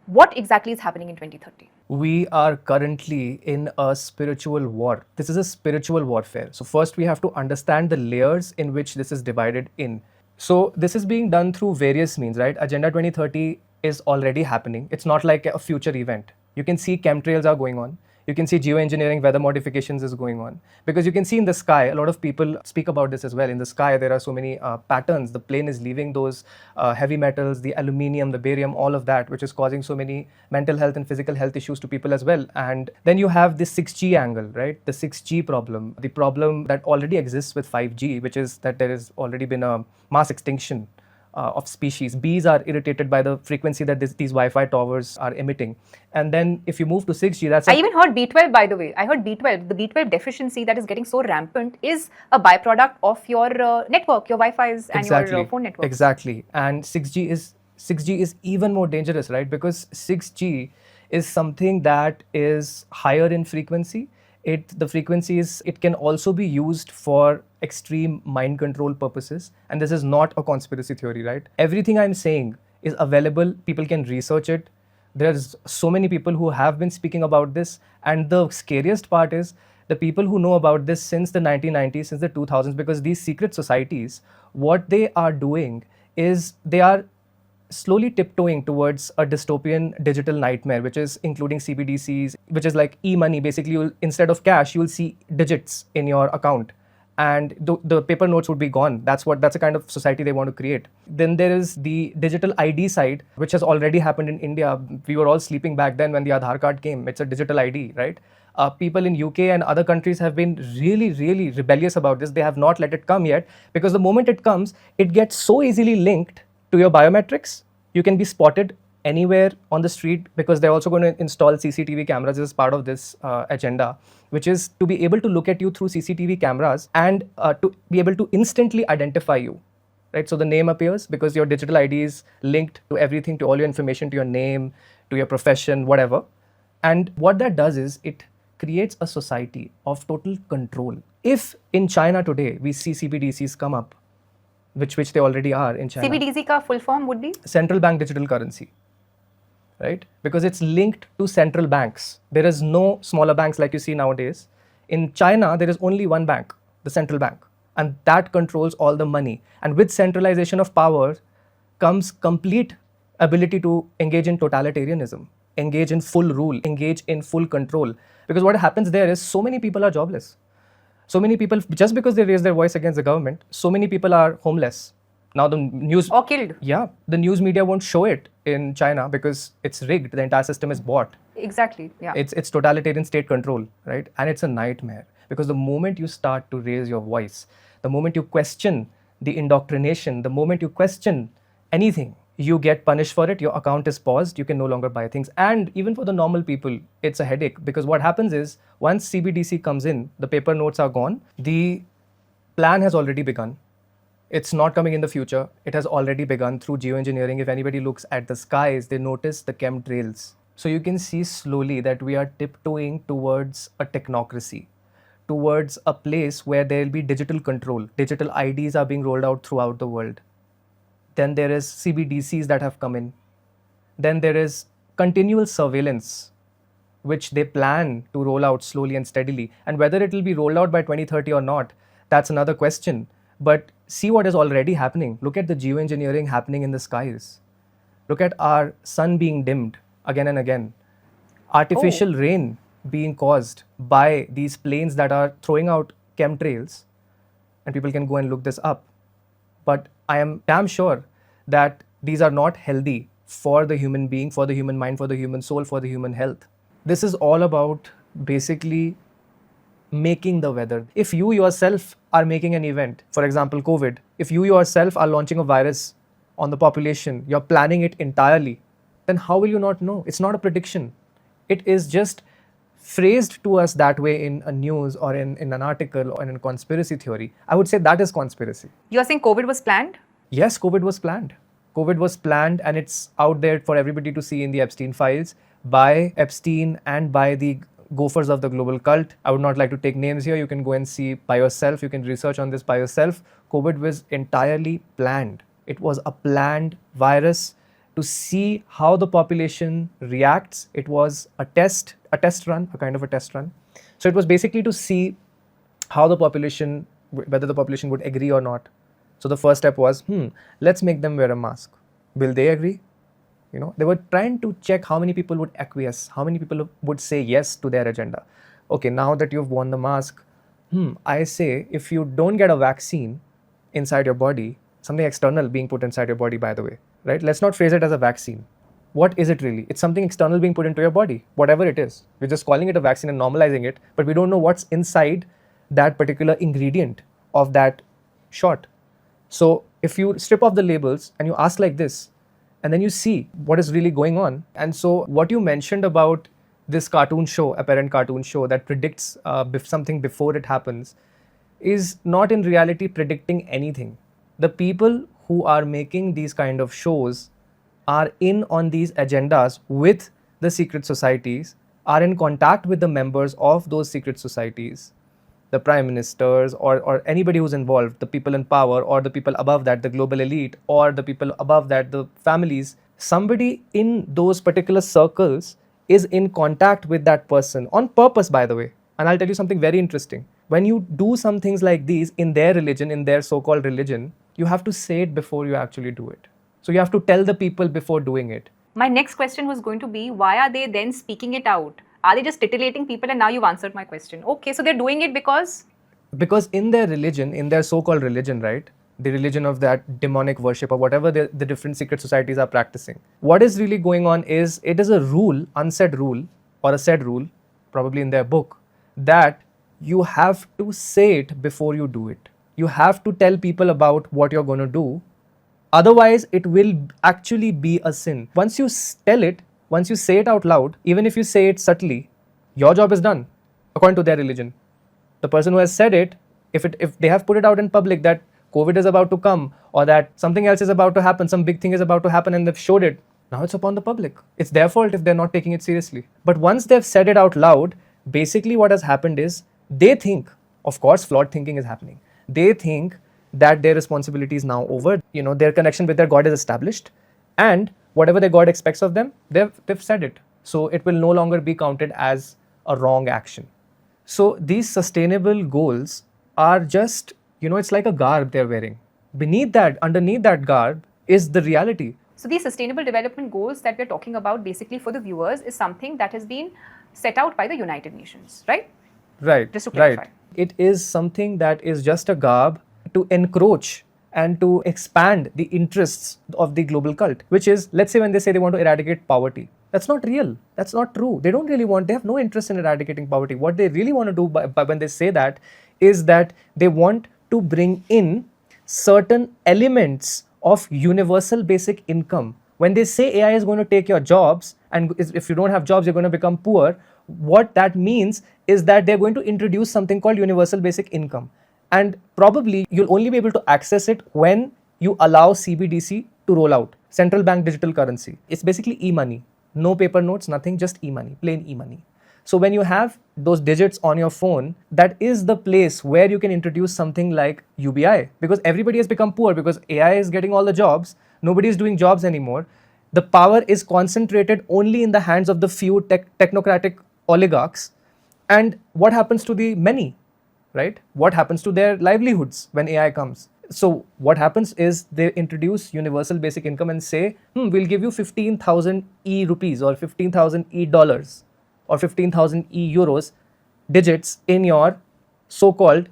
What exactly is happening in 2030? We are currently in a spiritual war. This is a spiritual warfare. So first we have to understand the layers in which this is divided in. So this is being done through various means, right? Agenda 2030 is already happening. It's not like a future event. You can see chemtrails are going on. You can see geoengineering, weather modifications is going on. Because you can see in the sky, a lot of people speak about this as well. In the sky, there are so many patterns. The plane is leaving those heavy metals, the aluminium, the barium, all of that, which is causing so many mental health and physical health issues to people as well. And then you have this 6G angle, right? The 6G problem, the problem that already exists with 5G, which is that there has already been a mass extinction of species. Bees are irritated by the frequency that these Wi-Fi towers are emitting. And then if you move to 6G, that's... I even heard B12, by the way. I heard B12. The B12 deficiency that is getting so rampant is a byproduct of your network, your Wi-Fi's and your phone network. Exactly. And 6G is even more dangerous, right? Because 6G is something that is higher in frequency. The frequencies, it can also be used for extreme mind control purposes. And this is not a conspiracy theory, right? Everything I'm saying is available. People can research it. There's so many people who have been speaking about this. And the scariest part is the people who know about this since the 1990s, since the 2000s, because these secret societies, what they are doing is they are slowly tiptoeing towards a dystopian digital nightmare, which is including CBDCs, which is like e-money. Basically, instead of cash, you'll see digits in your account, and the paper notes would be gone. That's a kind of society they want to create. Then there is the digital ID side, which has already happened in India. We were all sleeping back then when the Aadhaar card came. It's a digital ID, right? People in UK and other countries have been really, really rebellious about this. They have not let it come yet, because the moment it comes, it gets so easily linked to your biometrics. You can be spotted anywhere on the street, because they're also going to install CCTV cameras as part of this agenda, which is to be able to look at you through CCTV cameras and to be able to instantly identify you, right? So the name appears because your digital ID is linked to everything, to all your information, to your name, to your profession, whatever. And what that does is it creates a society of total control. If in China today we see CBDCs come up, which they already are in China. CBDC ka full form would be? Central Bank Digital Currency, right? Because it's linked to central banks. There is no smaller banks like you see nowadays. In China, there is only one bank, the central bank, and that controls all the money. And with centralization of power comes complete ability to engage in totalitarianism, engage in full rule, engage in full control. Because what happens there is so many people are jobless. So many people, just because they raise their voice against the government, so many people are homeless. Now the news... Or killed. Yeah, the news media won't show it in China because it's rigged. The entire system is bought. Exactly, yeah. It's totalitarian state control, right? And it's a nightmare, because the moment you start to raise your voice, the moment you question the indoctrination, the moment you question anything, you get punished for it. Your account is paused. You can no longer buy things. And even for the normal people, it's a headache, because what happens is once CBDC comes in, the paper notes are gone. The plan has already begun. It's not coming in the future. It has already begun through geoengineering. If anybody looks at the skies, they notice the chemtrails. So you can see slowly that we are tiptoeing towards a technocracy, towards a place where there will be digital control. Digital IDs are being rolled out throughout the world. Then there is CBDCs that have come in. Then there is continual surveillance, which they plan to roll out slowly and steadily. And whether it will be rolled out by 2030 or not, that's another question. But see what is already happening. Look at the geoengineering happening in the skies. Look at our sun being dimmed again and again. Artificial rain being caused by these planes that are throwing out chemtrails. And people can go and look this up. But I am damn sure that these are not healthy for the human being, for the human mind, for the human soul, for the human health. This is all about basically making the weather. If you yourself are making an event, for example, COVID, if you yourself are launching a virus on the population, you're planning it entirely, then how will you not know? It's not a prediction. It is just phrased to us that way in a news or in an article or in a conspiracy theory. I would say that is conspiracy. You're saying COVID was planned? Yes, COVID was planned. COVID was planned, and it's out there for everybody to see in the Epstein files by Epstein and by the gophers of the global cult. I would not like to take names here. You can go and see by yourself. You can research on this by yourself. COVID was entirely planned. It was a planned virus to see how the population reacts. It was a test run, a kind of a test run. So it was basically to see how the population, whether the population would agree or not. So the first step was, let's make them wear a mask. Will they agree? They were trying to check how many people would acquiesce, how many people would say yes to their agenda. Okay, now that you've worn the mask, I say if you don't get a vaccine inside your body, something external being put inside your body, by the way, right? Let's not phrase it as a vaccine. What is it really? It's something external being put into your body, whatever it is. We're just calling it a vaccine and normalizing it, but we don't know what's inside that particular ingredient of that shot. So if you strip off the labels and you ask like this, and then you see what is really going on. And so what you mentioned about this cartoon show, apparent cartoon show that predicts something before it happens, is not in reality predicting anything. The people who are making these kind of shows are in on these agendas with the secret societies, are in contact with the members of those secret societies, the prime ministers or anybody who's involved, the people in power or the people above that, the global elite, or the people above that, the families. Somebody in those particular circles is in contact with that person on purpose, by the way. And I'll tell you something very interesting. When you do some things like these in their religion, in their so-called religion, you have to say it before you actually do it. So you have to tell the people before doing it. My next question was going to be, why are they then speaking it out? Are they just titillating people? And now you've answered my question. Okay, so they're doing it because? Because in their religion, in their so-called religion, right? The religion of that demonic worship or whatever the different secret societies are practicing. What is really going on is, it is a rule, unsaid rule, or a said rule, probably in their book, that you have to say it before you do it. You have to tell people about what you're going to do. Otherwise, it will actually be a sin. Once you tell it, once you say it out loud, even if you say it subtly, your job is done, according to their religion. The person who has said it, if they have put it out in public that COVID is about to come, or that something else is about to happen, some big thing is about to happen, and they've showed it, now it's upon the public. It's their fault if they're not taking it seriously. But once they've said it out loud, basically what has happened is, they think, of course, flawed thinking is happening. They think that their responsibility is now over, their connection with their God is established, and whatever their God expects of them, they've said it. So it will no longer be counted as a wrong action. So these sustainable goals are just, it's like a garb they're wearing. Beneath that, underneath that garb is the reality. So these sustainable development goals that we're talking about, basically for the viewers, is something that has been set out by the United Nations, right? Right. Just to clarify. Right. It is something that is just a garb to encroach and to expand the interests of the global cult, which is, let's say when they say they want to eradicate poverty, that's not real. That's not true. They don't really want, they have no interest in eradicating poverty. What they really want to do by when they say that is that they want to bring in certain elements of universal basic income. When they say AI is going to take your jobs, and if you don't have jobs, you're going to become poor, what that means is that they're going to introduce something called universal basic income. And probably you'll only be able to access it when you allow CBDC to roll out, central bank digital currency. It's basically e-money. No paper notes, nothing, just e-money, plain e-money. So when you have those digits on your phone, that is the place where you can introduce something like UBI, because everybody has become poor because AI is getting all the jobs. Nobody is doing jobs anymore. The power is concentrated only in the hands of the few technocratic oligarchs. And what happens to the many, right? What happens to their livelihoods when AI comes? So what happens is they introduce universal basic income and say, we'll give you 15,000 e-rupees or 15,000 e-dollars or 15,000 e-euros digits in your so-called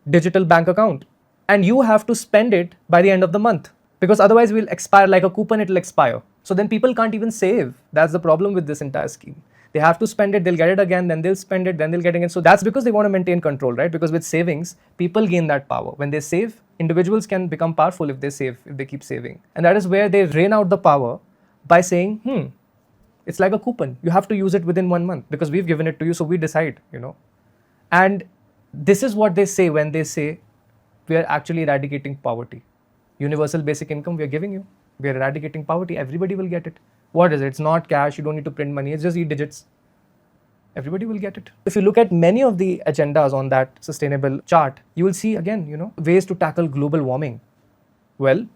digital bank account. And you have to spend it by the end of the month, because otherwise we'll expire like a coupon, it'll expire. So then people can't even save. That's the problem with this entire scheme. They have to spend it, they'll get it again, then they'll spend it, then they'll get it again. So that's because they want to maintain control, right? Because with savings, people gain that power. When they save, individuals can become powerful if they save, if they keep saving. And that is where they drain out the power by saying, it's like a coupon. You have to use it within 1 month because we've given it to you, so we decide, And this is what they say when they say, we are actually eradicating poverty. Universal basic income we are giving you. We are eradicating poverty. Everybody will get it. What is it? It's not cash. You don't need to print money. It's just e-digits. Everybody will get it. If you look at many of the agendas on that sustainable chart, you will see again, ways to tackle global warming. Well,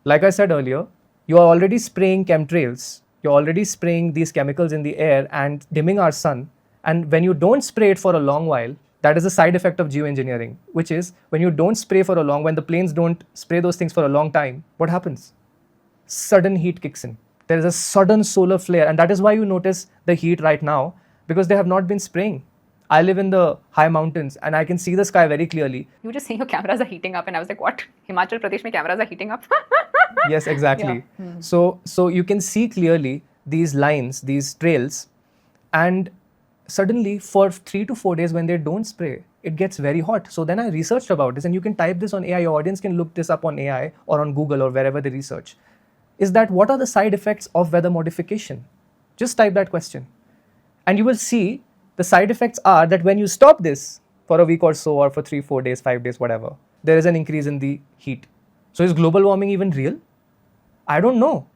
like I said earlier, you are already spraying chemtrails. You're already spraying these chemicals in the air and dimming our sun. And when you don't spray it for a long while, that is a side effect of geoengineering, which is when you don't spray for a long, when the planes don't spray those things for a long time, what happens? Sudden heat kicks in. There is a sudden solar flare, and that is why you notice the heat right now, because they have not been spraying. I live in the high mountains and I can see the sky very clearly. You were just saying your cameras are heating up, and I was like, what? Himachal Pradesh mein cameras are heating up? Yes, exactly. So you can see clearly these lines, these trails, and suddenly for 3 to 4 days when they don't spray, it gets very hot. So then I researched about this, and you can type this on AI. Your audience can look this up on AI or on Google or wherever they research. Is that what are the side effects of weather modification? Just type that question. And you will see the side effects are that when you stop this for a week or so, or for 3, 4 days, 5 days, whatever, there is an increase in the heat. So is global warming even real? I don't know.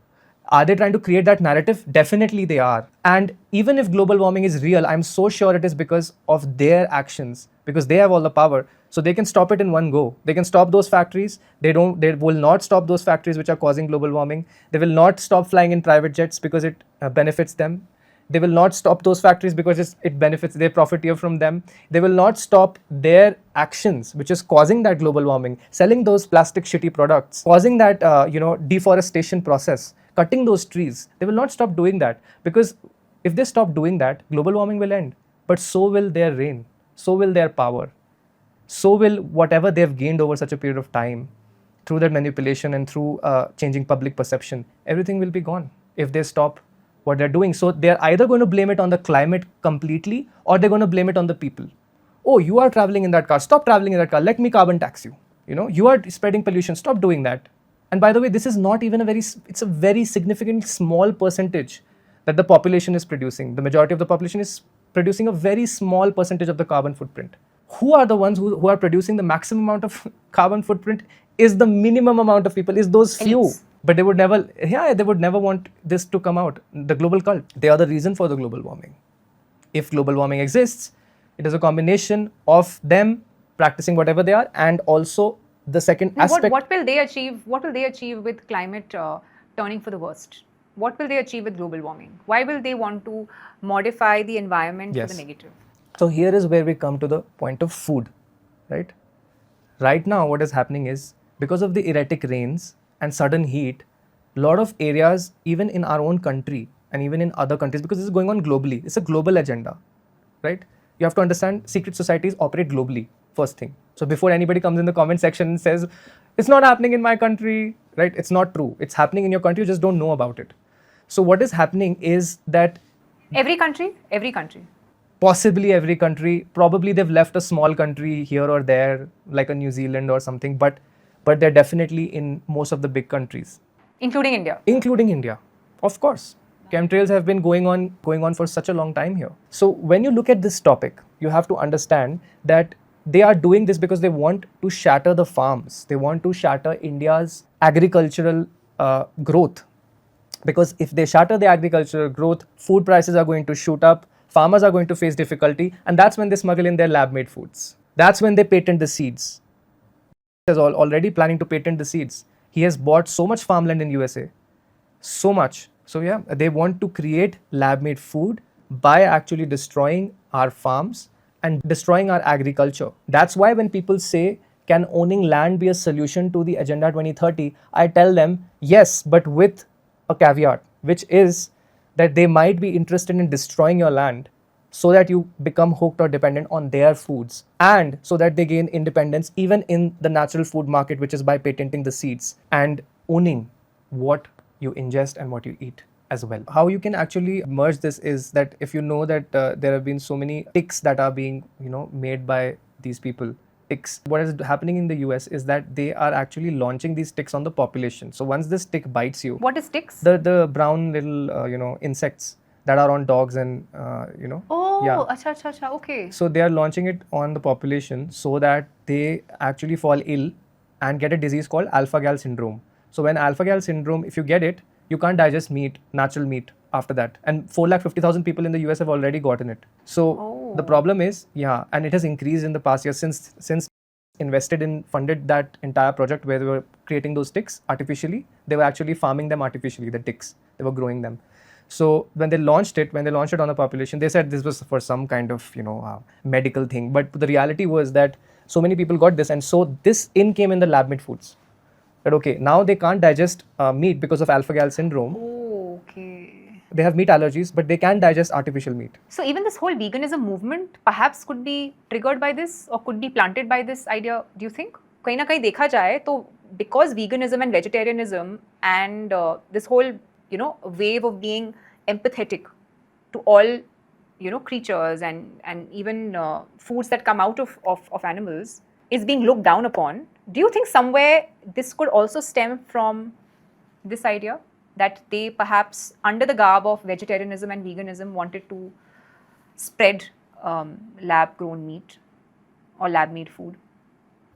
Are they trying to create that narrative? Definitely they are. And even if global warming is real, I'm so sure it is because of their actions, because they have all the power. So they can stop it in one go. They can stop those factories. They will not stop those factories which are causing global warming. They will not stop flying in private jets because it benefits them. They will not stop those factories because it benefits, they profit here from them. They will not stop their actions, which is causing that global warming, selling those plastic shitty products, causing that deforestation process, cutting those trees. They will not stop doing that, because if they stop doing that, global warming will end. But so will their reign, so will their power, so will whatever they've gained over such a period of time through their manipulation and through changing public perception. Everything will be gone if they stop what they're doing. So they're either going to blame it on the climate completely, or they're going to blame it on the people. Oh, you are traveling in that car. Stop traveling in that car. Let me carbon tax you. You are spreading pollution. Stop doing that. And by the way, this is not even it's a very significant small percentage that the population is producing. The majority of the population is producing a very small percentage of the carbon footprint. Who are the ones who are producing the maximum amount of carbon footprint? Is the minimum amount of people, is those few. Elites. But they would never want this to come out. The global cult, they are the reason for the global warming. If global warming exists, it is a combination of them practicing whatever they are, and also the second aspect. What will they achieve? What will they achieve with climate turning for the worst? What will they achieve with global warming? Why will they want to modify the environment for the negative? So here is where we come to the point of food, right? Right now, what is happening is, because of the erratic rains and sudden heat, a lot of areas, even in our own country and even in other countries, because this is going on globally, it's a global agenda, right? You have to understand, secret societies operate globally, first thing. So before anybody comes in the comment section and says, it's not happening in my country, right? It's not true. It's happening in your country, you just don't know about it. So what is happening is that Every country? possibly every country, probably they've left a small country here or there, like a New Zealand or something, but they're definitely in most of the big countries. Including India? Including India, of course. Chemtrails have been going on for such a long time here. So when you look at this topic, you have to understand that they are doing this because they want to shatter the farms. They want to shatter India's agricultural growth. Because if they shatter the agricultural growth, food prices are going to shoot up, farmers are going to face difficulty, and that's when they smuggle in their lab-made foods. That's when they patent the seeds. Is already planning to patent the seeds. He has bought so much farmland in USA, so much. So yeah, they want to create lab-made food by actually destroying our farms and destroying our agriculture. That's why when people say, can owning land be a solution to the Agenda 2030? I tell them, yes, but with a caveat, which is that they might be interested in destroying your land so that you become hooked or dependent on their foods, and so that they gain independence even in the natural food market, which is by patenting the seeds and owning what you ingest and what you eat as well. How you can actually merge this is that if you know that there have been so many ticks that are being made by these people. Ticks. What is happening in the US is that they are actually launching these ticks on the population. So once this tick bites you, What is ticks? the brown little insects that are on dogs and Oh, yeah. acha, okay. So they are launching it on the population so that they actually fall ill and get a disease called alpha-gal syndrome. So when alpha-gal syndrome, if you get it, you can't digest meat, natural meat after that. And 450,000 people in the US have already gotten it. So the problem is, and it has increased in the past year since invested in, funded that entire project where they were creating those ticks artificially. They were actually farming them artificially, the ticks. They were growing them. So when they launched it on the population, they said this was for some kind of medical thing. But the reality was that so many people got this, and so this came in the lab-made foods. That okay, now they can't digest meat because of alpha-gal syndrome. Oh, They have meat allergies, but they can digest artificial meat. So even this whole veganism movement perhaps could be triggered by this or could be planted by this idea, do you think? कहीं ना कहीं देखा जाए तो because veganism and vegetarianism and this whole, wave of being empathetic to all, creatures and even foods that come out of animals is being looked down upon. Do you think somewhere this could also stem from this idea that they perhaps under the garb of vegetarianism and veganism wanted to spread lab-grown meat or lab-made food?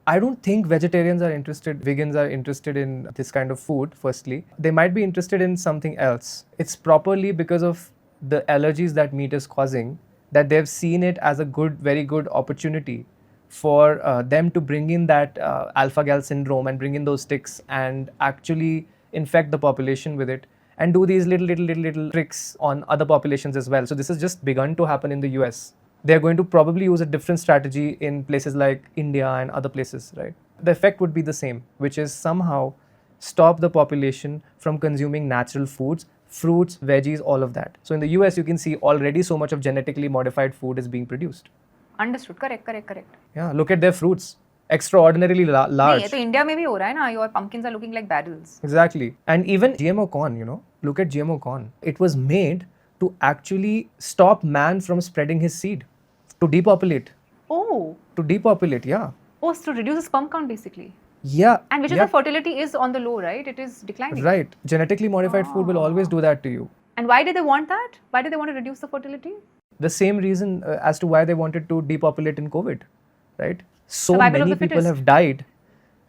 I don't think vegetarians are interested, vegans are interested in this kind of food, firstly. They might be interested in something else. It's properly because of the allergies that meat is causing that they've seen it as a very good opportunity for them to bring in that alpha-gal syndrome and bring in those ticks and actually infect the population with it and do these little tricks on other populations as well. So this has just begun to happen in the US. They're going to probably use a different strategy in places like India and other places, right? The effect would be the same, which is somehow stop the population from consuming natural foods, fruits, veggies, all of that. So in the US, you can see already so much of genetically modified food is being produced. Understood. Correct. Yeah, look at their fruits. Extraordinarily large. ये तो India में भी हो रहा है ना. Your pumpkins are looking like barrels. Exactly. And even GMO corn, look at GMO corn. It was made to actually stop man from spreading his seed, to depopulate. Oh. To depopulate, yeah. Oh, so to reduce the sperm count basically. Yeah. And which is why fertility is on the low, right? It is declining. Right. Genetically modified food will always do that to you. And why did they want that? Why did they want to reduce the fertility? The same reason as to why they wanted to depopulate in COVID, right? So Survival of many the people fittest. have died.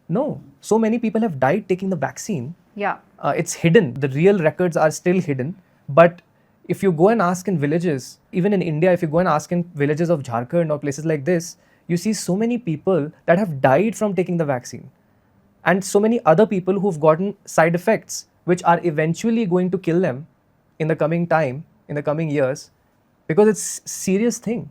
No, so many people have died taking the vaccine. Yeah. It's hidden. The real records are still hidden. But if you go and ask in villages, even in India, if you go and ask in villages of Jharkhand or places like this, you see so many people that have died from taking the vaccine. And so many other people who've gotten side effects, which are eventually going to kill them in the coming time, in the coming years, because it's a serious thing,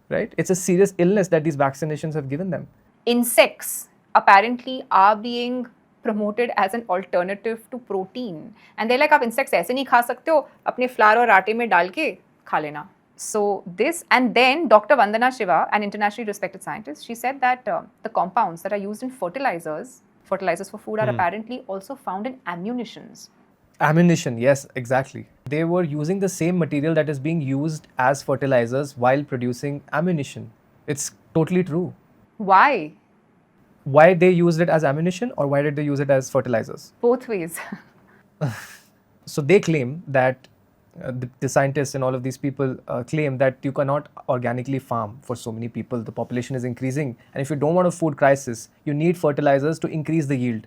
right? It's a serious illness that these vaccinations have given them. Insects apparently are being promoted as an alternative to protein. And they're like, आप insects ऐसे नहीं खा सकते हो, अपने flour और आटे में डाल के खा लेना. So this, and then Dr. Vandana Shiva, an internationally respected scientist, she said that the compounds that are used in fertilizers for food are apparently also found in ammunitions. Ammunition, yes, exactly. They were using the same material that is being used as fertilizers while producing ammunition. It's totally true. Why? Why they used it as ammunition or why did they use it as fertilizers? Both ways. So they claim that the scientists and all of these people claim that you cannot organically farm for so many people. The population is increasing. And if you don't want a food crisis, you need fertilizers to increase the yield.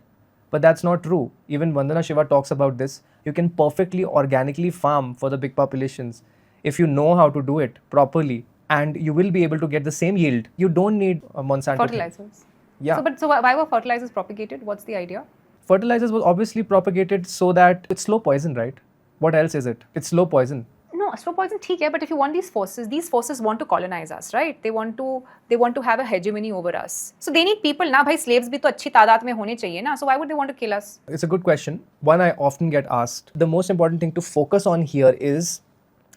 But that's not true. Even Vandana Shiva talks about this. You can perfectly organically farm for the big populations if you know how to do it properly, and you will be able to get the same yield. You don't need a Monsanto Fertilizers. Yeah. So why were fertilizers propagated? What's the idea? Fertilizers was obviously propagated so that it's slow poison, right? What else is it? It's slow poison. No, slow poison ठीक है, but if you want these forces want to colonize us, right? They want to have a hegemony over us. So they need people ना भाई slaves भी तो अच्छी तादाद में होने चाहिए ना. So why would they want to kill us? It's a good question. One I often get asked. The most important thing to focus on here is,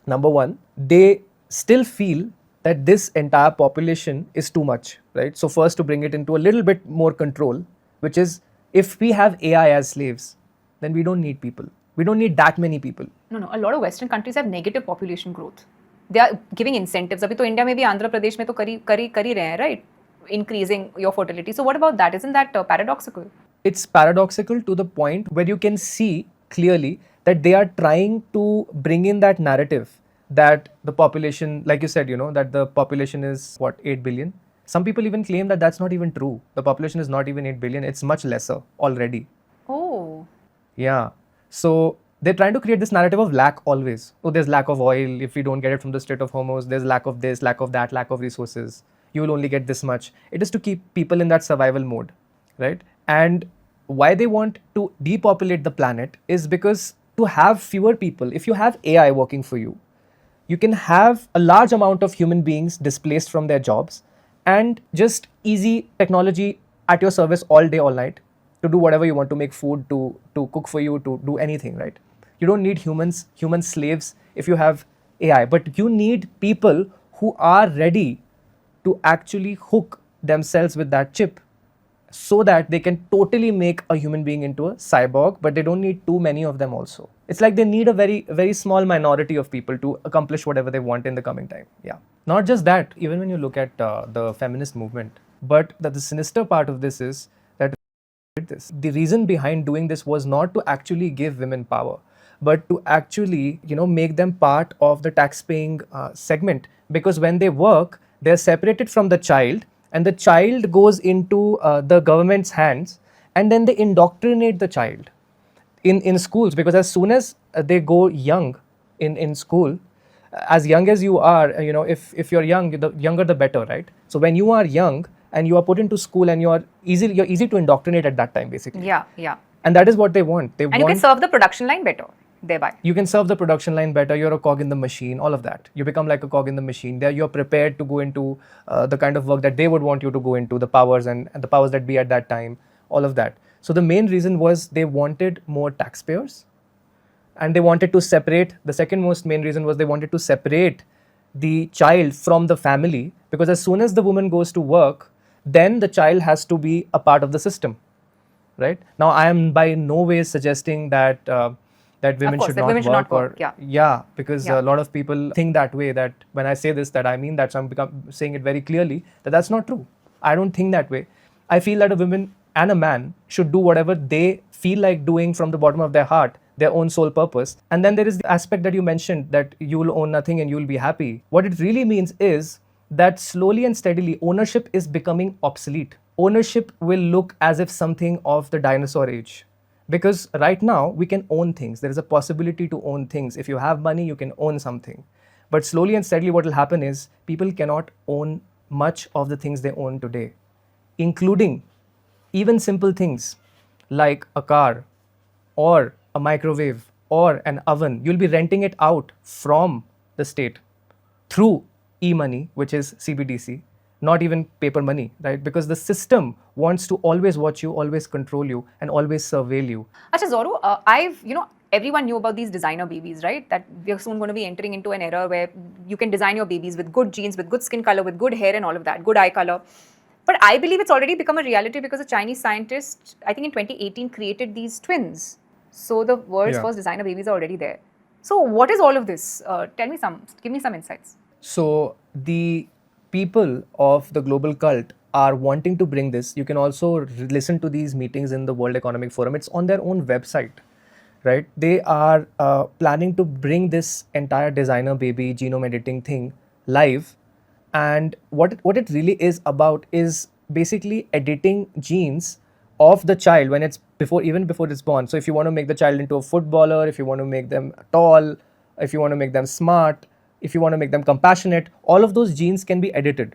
number one, they still feel that this entire population is too much, right? So first to bring it into a little bit more control, which is if we have AI as slaves, then we don't need people. We don't need that many people. No. A lot of Western countries have negative population growth. They are giving incentives. अभी तो India में भी आंध्र प्रदेश में तो करी रहे हैं, right? Increasing your fertility. So what about that? Isn't that paradoxical? It's paradoxical to the point where you can see clearly that they are trying to bring in that narrative that the population, like you said, that the population is 8 billion. Some people even claim that that's not even true. The population is not even 8 billion. It's much lesser already. Oh. Yeah. So they're trying to create this narrative of lack always. Oh, there's lack of oil. If we don't get it from the Strait of Hormuz, there's lack of this, lack of that, lack of resources. You will only get this much. It is to keep people in that survival mode, right? And why they want to depopulate the planet is because to have fewer people, if you have AI working for you, you can have a large amount of human beings displaced from their jobs and just easy technology at your service all day, all night to do whatever you want, to make food, to cook for you, to do anything, right? You don't need human slaves if you have AI, but you need people who are ready to actually hook themselves with that chip so that they can totally make a human being into a cyborg, but they don't need too many of them also. It's like they need a very small minority of people to accomplish whatever they want in the coming time. Yeah. Not just that, even when you look at the feminist movement, but the sinister part of this is that the reason behind doing this was not to actually give women power, but to actually, make them part of the tax-paying segment. Because when they work, they're separated from the child, and the child goes into the government's hands, and then they indoctrinate the child in schools. Because as soon as they go young in school, as young as you are, if you're young, the younger the better, right? So when you are young and you are put into school, and you're easy to indoctrinate at that time, basically. Yeah. And that is what they want. You can serve the production line better thereby. You can serve the production line better. You're a cog in the machine, all of that. You become like a cog in the machine. There you're prepared to go into the kind of work that they would want you to go into, the powers and the powers that be at that time, all of that. So the main reason was they wanted more taxpayers, and they wanted to separate. The second most main reason was they wanted to separate the child from the family, because as soon as the woman goes to work, then the child has to be a part of the system, right? Now, I am by no way suggesting that that women should not work. Yeah, because a lot of people think that way, that when I say this, that I mean that. So I'm saying it very clearly that that's not true. I don't think that way. I feel that a woman and a man should do whatever they feel like doing from the bottom of their heart, their own sole purpose. And then there is the aspect that you mentioned, that you will own nothing and you will be happy. What it really means is that slowly and steadily ownership is becoming obsolete. Ownership will look as if something of the dinosaur age. Because right now we can own things. There is a possibility to own things. If you have money, you can own something. But slowly and steadily what will happen is people cannot own much of the things they own today, including even simple things like a car or a microwave or an oven. You'll be renting it out from the state through e-money, which is CBDC, not even paper money, right? Because the system wants to always watch you, always control you, and always surveil you. Acha, Zorro, everyone knew about these designer babies, right? That we're soon going to be entering into an era where you can design your babies with good genes, with good skin color, with good hair and all of that, good eye color. But I believe it's already become a reality because a Chinese scientist, I think in 2018, created these twins. So the world's first designer babies are already there. So what is all of this? Give me some insights. So the people of the global cult are wanting to bring this. You can also listen to these meetings in the World Economic Forum. It's on their own website, right? They are planning to bring this entire designer baby genome editing thing live. And what it really is about is basically editing genes of the child when it's even before it's born. So if you want to make the child into a footballer, if you want to make them tall, if you want to make them smart, if you want to make them compassionate, all of those genes can be edited.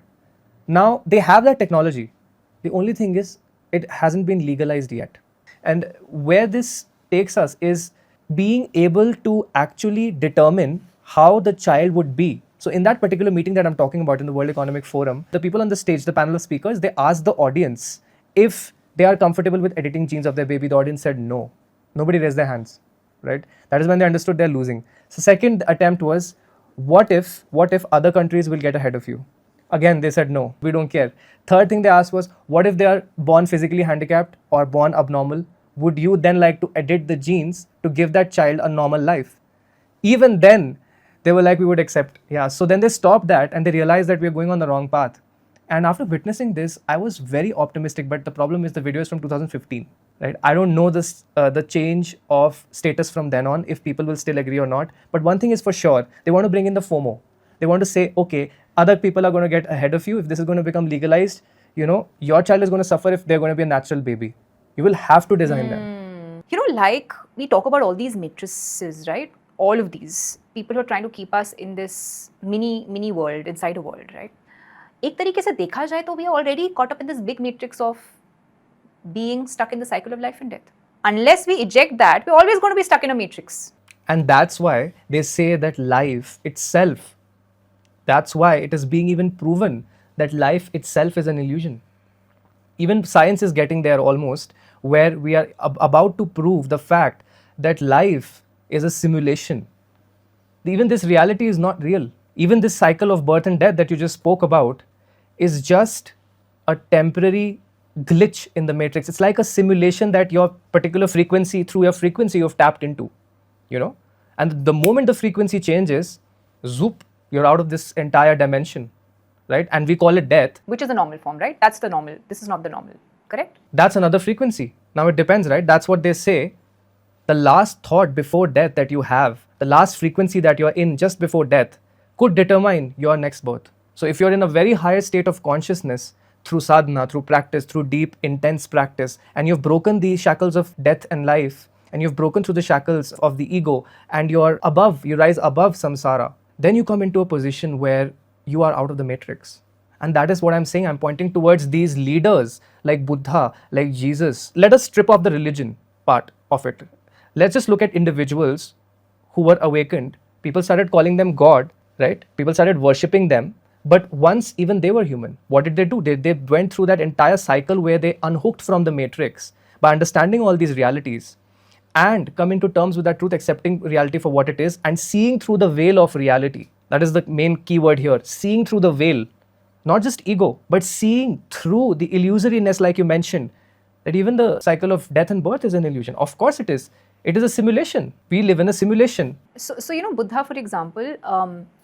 Now, they have that technology. The only thing is, it hasn't been legalized yet. And where this takes us is being able to actually determine how the child would be. So in that particular meeting that I'm talking about in the World Economic Forum, the people on the stage, the panel of speakers, they asked the audience if they are comfortable with editing genes of their baby. The audience said no. Nobody raised their hands, right? That is when they understood they're losing. So second attempt was, what if other countries will get ahead of you? Again, they said no, we don't care. Third thing they asked was, what if they are born physically handicapped or born abnormal? Would you then like to edit the genes to give that child a normal life? Even then, they were like, we would accept. Yeah. So then they stopped that and they realized that we're going on the wrong path. And after witnessing this, I was very optimistic. But the problem is the video is from 2015, right? I don't know this, the change of status from then on, if people will still agree or not. But one thing is for sure, they want to bring in the FOMO. They want to say, okay, other people are going to get ahead of you. If this is going to become legalized, your child is going to suffer if they're going to be a natural baby. You will have to design them. Like we talk about all these matrices, right? All of these people who are trying to keep us in this mini world, inside a world, right? एक तरीके से देखा जाए तो we are already caught up in this big matrix of being stuck in the cycle of life and death. Unless we eject that, we're always going to be stuck in a matrix. And that's why they say that life itself, that's why it is being even proven that life itself is an illusion. Even science is getting there almost, where we are about to prove the fact that life is a simulation. Even this reality is not real. Even this cycle of birth and death that you just spoke about is just a temporary glitch in the matrix. It's like a simulation that your particular frequency, through your frequency, you've tapped into, you know? And the moment the frequency changes, zoop, you're out of this entire dimension, right? And we call it death. Which is the normal form, right? That's the normal. This is not the normal, correct? That's another frequency. Now it depends, right? That's what they say. The last thought before death that you have, the last frequency that you're in just before death, could determine your next birth. So if you're in a very higher state of consciousness, through sadhana, through practice, through deep, intense practice, and you've broken the shackles of death and life, and you've broken through the shackles of the ego, and you're above, you rise above samsara, then you come into a position where you are out of the matrix. And that is what I'm saying. I'm pointing towards these leaders like Buddha, like Jesus. Let us strip off the religion part of it. Let's just look at individuals who were awakened. People started calling them God, right? People started worshipping them. But once even they were human, what did they do? They went through that entire cycle where they unhooked from the matrix by understanding all these realities and coming to terms with that truth, accepting reality for what it is and seeing through the veil of reality. That is the main key word here, seeing through the veil, not just ego, but seeing through the illusoriness, like you mentioned, that even the cycle of death and birth is an illusion. Of course it is. It is a simulation. We live in a simulation. So you know, Buddha, for example,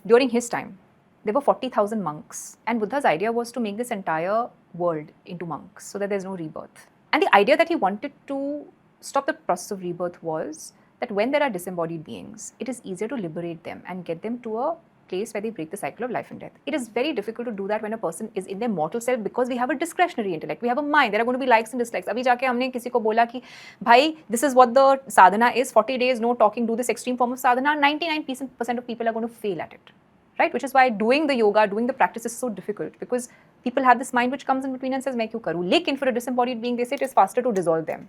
during his time, there were 40,000 monks, and Buddha's idea was to make this entire world into monks so that there's no rebirth. And the idea that he wanted to stop the process of rebirth was that when there are disembodied beings, it is easier to liberate them and get them to a place where they break the cycle of life and death. It is very difficult to do that when a person is in their mortal self because we have a discretionary intellect. We have a mind. There are going to be likes and dislikes. Abhi jaake humne kisi ko bola ki, bhai, this is what the sadhana is, 40 days, no talking, do this extreme form of sadhana. 99% of people are going to fail at it. Right? Which is why doing the yoga, doing the practice is so difficult because people have this mind which comes in between and says, "Main kyun karu?" Lekin for a disembodied being, they say it is faster to dissolve them.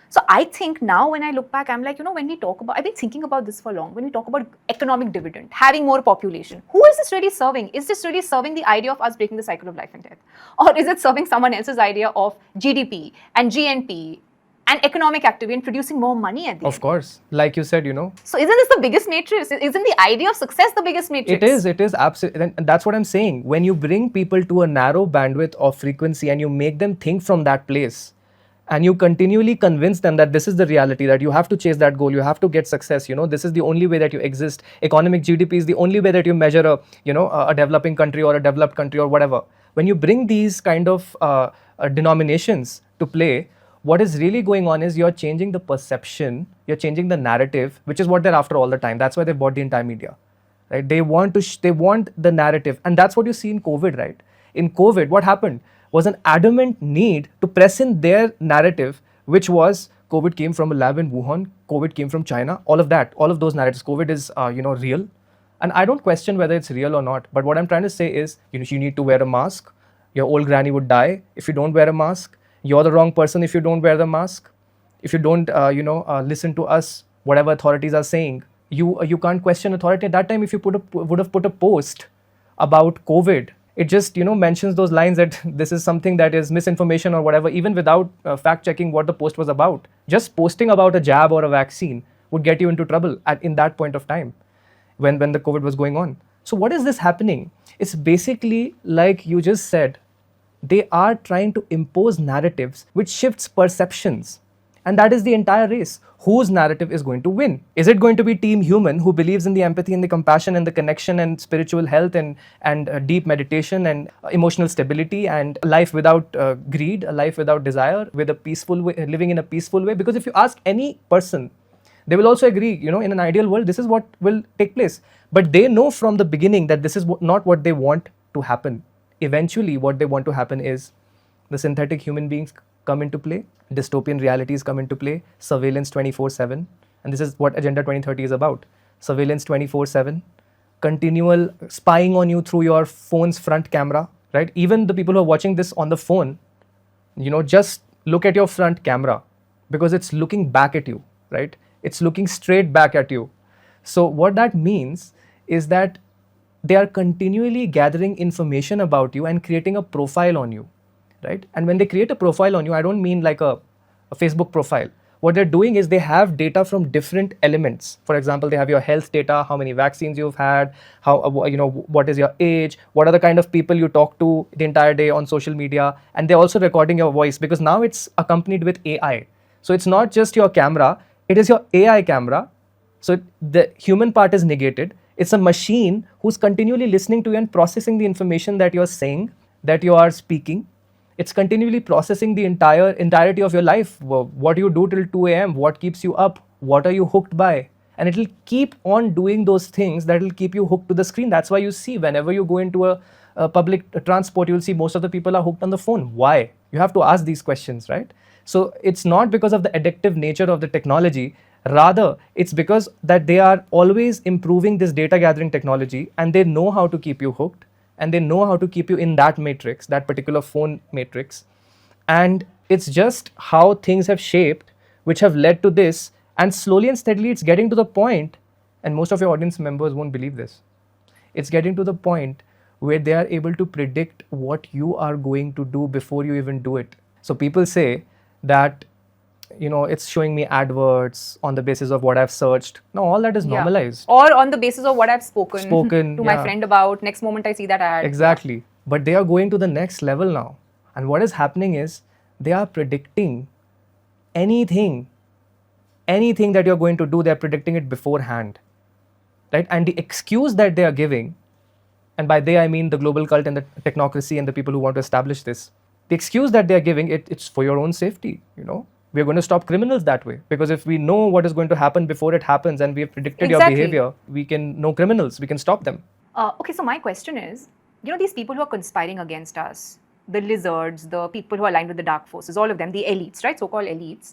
So I think now when I look back, I'm like, you know, when we talk about, I've been thinking about this for long, when we talk about economic dividend, having more population, who is this really serving? Is this really serving the idea of us breaking the cycle of life and death? Or is it serving someone else's idea of GDP and GNP and economic activity and producing more money at the end? Of course, like you said, you know. So isn't this the biggest matrix? Isn't the idea of success the biggest matrix? It is absolutely, and that's what I'm saying. When you bring people to a narrow bandwidth of frequency and you make them think from that place, and you continually convince them that this is the reality, that you have to chase that goal, you have to get success, you know, this is the only way that you exist. Economic GDP is the only way that you measure a, you know, a developing country or a developed country or whatever. When you bring these kind of denominations to play, what is really going on is you're changing the perception, you're changing the narrative, which is what they're after all the time. That's why they bought the entire media, right? They want the narrative, and that's what you see in COVID, right? In COVID, what happened was an adamant need to press in their narrative, which was COVID came from a lab in Wuhan, COVID came from China, all of that, all of those narratives. COVID is, real. And I don't question whether it's real or not. But what I'm trying to say is, you know, you need to wear a mask. Your old granny would die if you don't wear a mask. You're the wrong person if you don't wear the mask. If you don't, listen to us, whatever authorities are saying, you can't question authority. At that time, if you would have put a post about COVID, it just, you know, mentions those lines that this is something that is misinformation or whatever, even without fact checking what the post was about. Just posting about a jab or a vaccine would get you into trouble in that point of time when the COVID was going on. So what is this happening? It's basically like you just said, they are trying to impose narratives which shifts perceptions. And that is the entire race. Whose narrative is going to win? Is it going to be Team Human, who believes in the empathy and the compassion and the connection and spiritual health and deep meditation and emotional stability and life without greed, a life without desire, with a peaceful way, living in a peaceful way? Because if you ask any person, they will also agree, you know, in an ideal world, this is what will take place. But they know from the beginning that this is not what they want to happen. Eventually, what they want to happen is the synthetic human beings come into play, dystopian realities come into play, surveillance 24/7, and this is what Agenda 2030 is about. Surveillance 24/7, continual spying on you through your phone's front camera, right? Even the people who are watching this on the phone, you know, just look at your front camera because it's looking back at you, right? It's looking straight back at you. So what that means is that they are continually gathering information about you and creating a profile on you, right? And when they create a profile on you, I don't mean like a Facebook profile. what they're doing is they have data from different elements. For example, they have your health data, how many vaccines you've had, how what is your age, what are the kind of people you talk to the entire day on social media, and they're also recording your voice, because now it's accompanied with AI. So it's not just your camera, it is your AI camera. So the human part is negated. It's a machine who's continually listening to you and processing the information that you're saying, that you are speaking. It's continually processing the entirety of your life. What do you do till 2 a.m.? What keeps you up? What are you hooked by? And it'll keep on doing those things that will keep you hooked to the screen. That's why you see whenever you go into a public transport, you'll see most of the people are hooked on the phone. Why? You have to ask these questions, right? So it's not because of the addictive nature of the technology. Rather, it's because that they are always improving this data gathering technology, and they know how to keep you hooked, and they know how to keep you in that matrix, that particular phone matrix. And it's just how things have shaped, which have led to this. And slowly and steadily, it's getting to the point, and most of your audience members won't believe this. It's getting to the point where they are able to predict what you are going to do before you even do it. So people say that, it's showing me adverts on the basis of what I've searched. No, all that is normalized. Or on the basis of what I've spoken to my yeah. friend about. Next moment I see that ad. Exactly. But they are going to the next level now. And what is happening is they are predicting anything that you're going to do, they're predicting it beforehand. Right? And the excuse that they are giving, and by they I mean the global cult and the technocracy and the people who want to establish this, the excuse that they are giving, it's for your own safety, We're going to stop criminals that way, because if we know what is going to happen before it happens and we have predicted your behavior, we can know criminals, we can stop them. Okay, so my question is, these people who are conspiring against us, the lizards, the people who are aligned with the dark forces, all of them, the elites, right, so-called elites,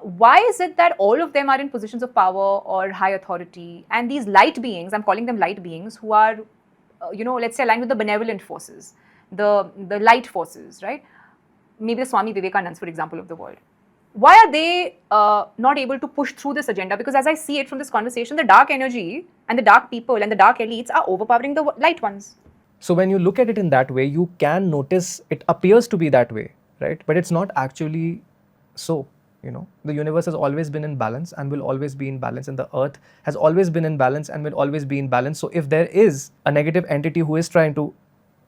why is it that all of them are in positions of power or high authority, and these light beings, I'm calling them light beings, who are, let's say aligned with the benevolent forces, the light forces, right? Maybe the Swami Vivekanands, for example, of the world. Why are they not able to push through this agenda? Because as I see it from this conversation, the dark energy and the dark people and the dark elites are overpowering the light ones. So when you look at it in that way, you can notice it appears to be that way, right? But it's not actually so. The universe has always been in balance and will always be in balance, and the earth has always been in balance and will always be in balance. So if there is a negative entity who is trying to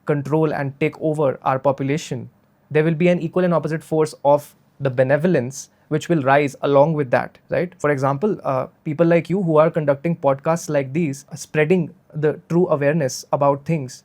control and take over our population, there will be an equal and opposite force of the benevolence which will rise along with that, right? For example, people like you who are conducting podcasts like these, spreading the true awareness about things,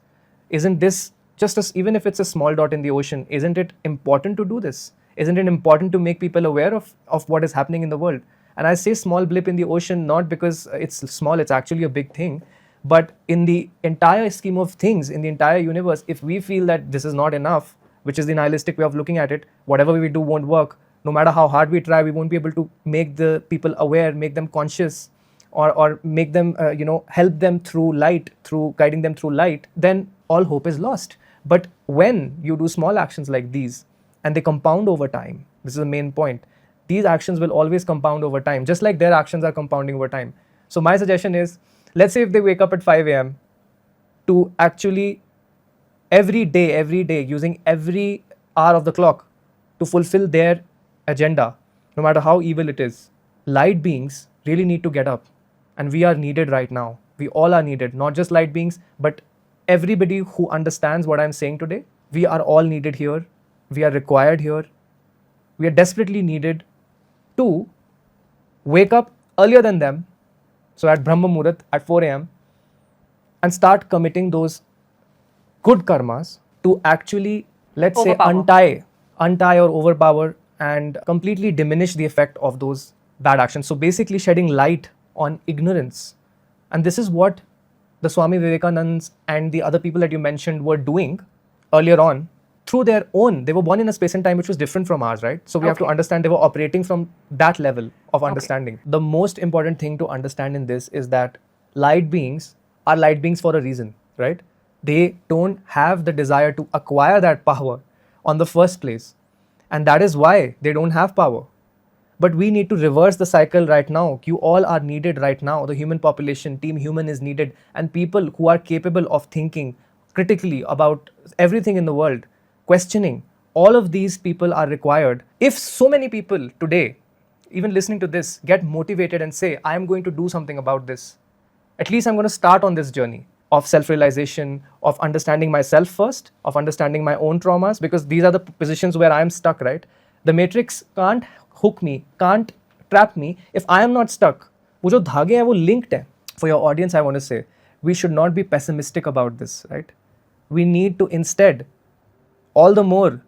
isn't this just even if it's a small dot in the ocean, isn't it important to do this? Isn't it important to make people aware of what is happening in the world? And I say small blip in the ocean not because it's small, it's actually a big thing. But in the entire scheme of things, in the entire universe, if we feel that this is not enough, which is the nihilistic way of looking at it, whatever we do won't work. No matter how hard we try, we won't be able to make the people aware, make them conscious, or make them, help them through light, through guiding them through light, then all hope is lost. But when you do small actions like these, and they compound over time, this is the main point, these actions will always compound over time, just like their actions are compounding over time. So my suggestion is, let's say if they wake up at 5 a.m. to actually every day, using every hour of the clock to fulfill their agenda, no matter how evil it is, light beings really need to get up. And we are needed right now. We all are needed, not just light beings, but everybody who understands what I'm saying today. We are all needed here. We are required here. We are desperately needed to wake up earlier than them, so at Brahma Muhurat at 4 a.m. and start committing those good karmas to actually, let's say, untie or overpower and completely diminish the effect of those bad actions. So basically shedding light on ignorance. And this is what the Swami Vivekanands and the other people that you mentioned were doing earlier on through their own. They were born in a space and time which was different from ours, right? So we have to understand they were operating from that level of understanding. The most important thing to understand in this is that light beings are light beings for a reason, right? They don't have the desire to acquire that power on the first place. And that is why they don't have power. But we need to reverse the cycle right now. You all are needed right now. The human population, Team Human is needed. And people who are capable of thinking critically about everything in the world, questioning, all of these people are required. If so many people today even listening to this, get motivated and say, I am going to do something about this. At least I'm going to start on this journey of self-realization, of understanding myself first, of understanding my own traumas, because these are the positions where I'm stuck, right? The matrix can't hook me, can't trap me if I am not stuck. वो जो धागे हैं वो linked है. For your audience, I want to say, we should not be pessimistic about this, right? We need to instead, all the more,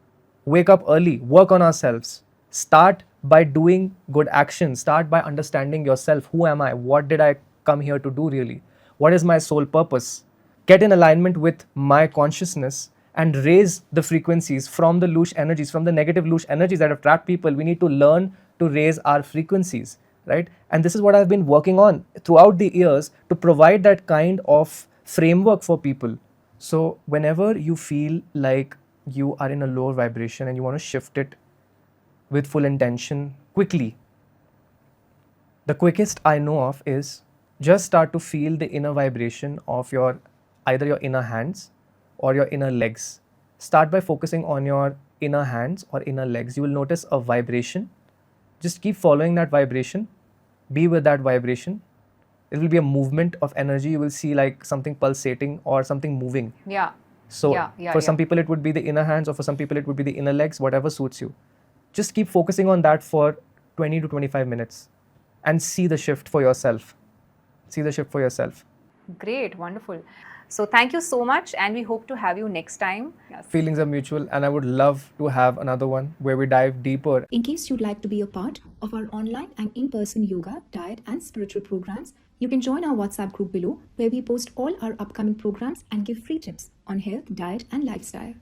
wake up early, work on ourselves, start by doing good actions, start by understanding yourself. Who am I? What did I come here to do really? What is my sole purpose? Get in alignment with my consciousness and raise the frequencies from the Loosh energies, from the negative Loosh energies that have trapped people. We need to learn to raise our frequencies, right? And this is what I've been working on throughout the years to provide that kind of framework for people. So whenever you feel like you are in a lower vibration and you want to shift it with full intention quickly, the quickest I know of is just start to feel the inner vibration of either your inner hands or your inner legs. Start by focusing on your inner hands or inner legs. You will notice a vibration. Just keep following that vibration. Be with that vibration. It will be a movement of energy. You will see like something pulsating or something moving. Yeah. So for some people it would be the inner hands, or for some people it would be the inner legs, whatever suits you. Just keep focusing on that for 20 to 25 minutes and see the shift for yourself. See the shift for yourself. Great, wonderful. So thank you so much, and we hope to have you next time. Yes. Feelings are mutual, and I would love to have another one where we dive deeper. In case you'd like to be a part of our online and in-person yoga, diet and spiritual programs, you can join our WhatsApp group below, where we post all our upcoming programs and give free tips on health, diet and lifestyle.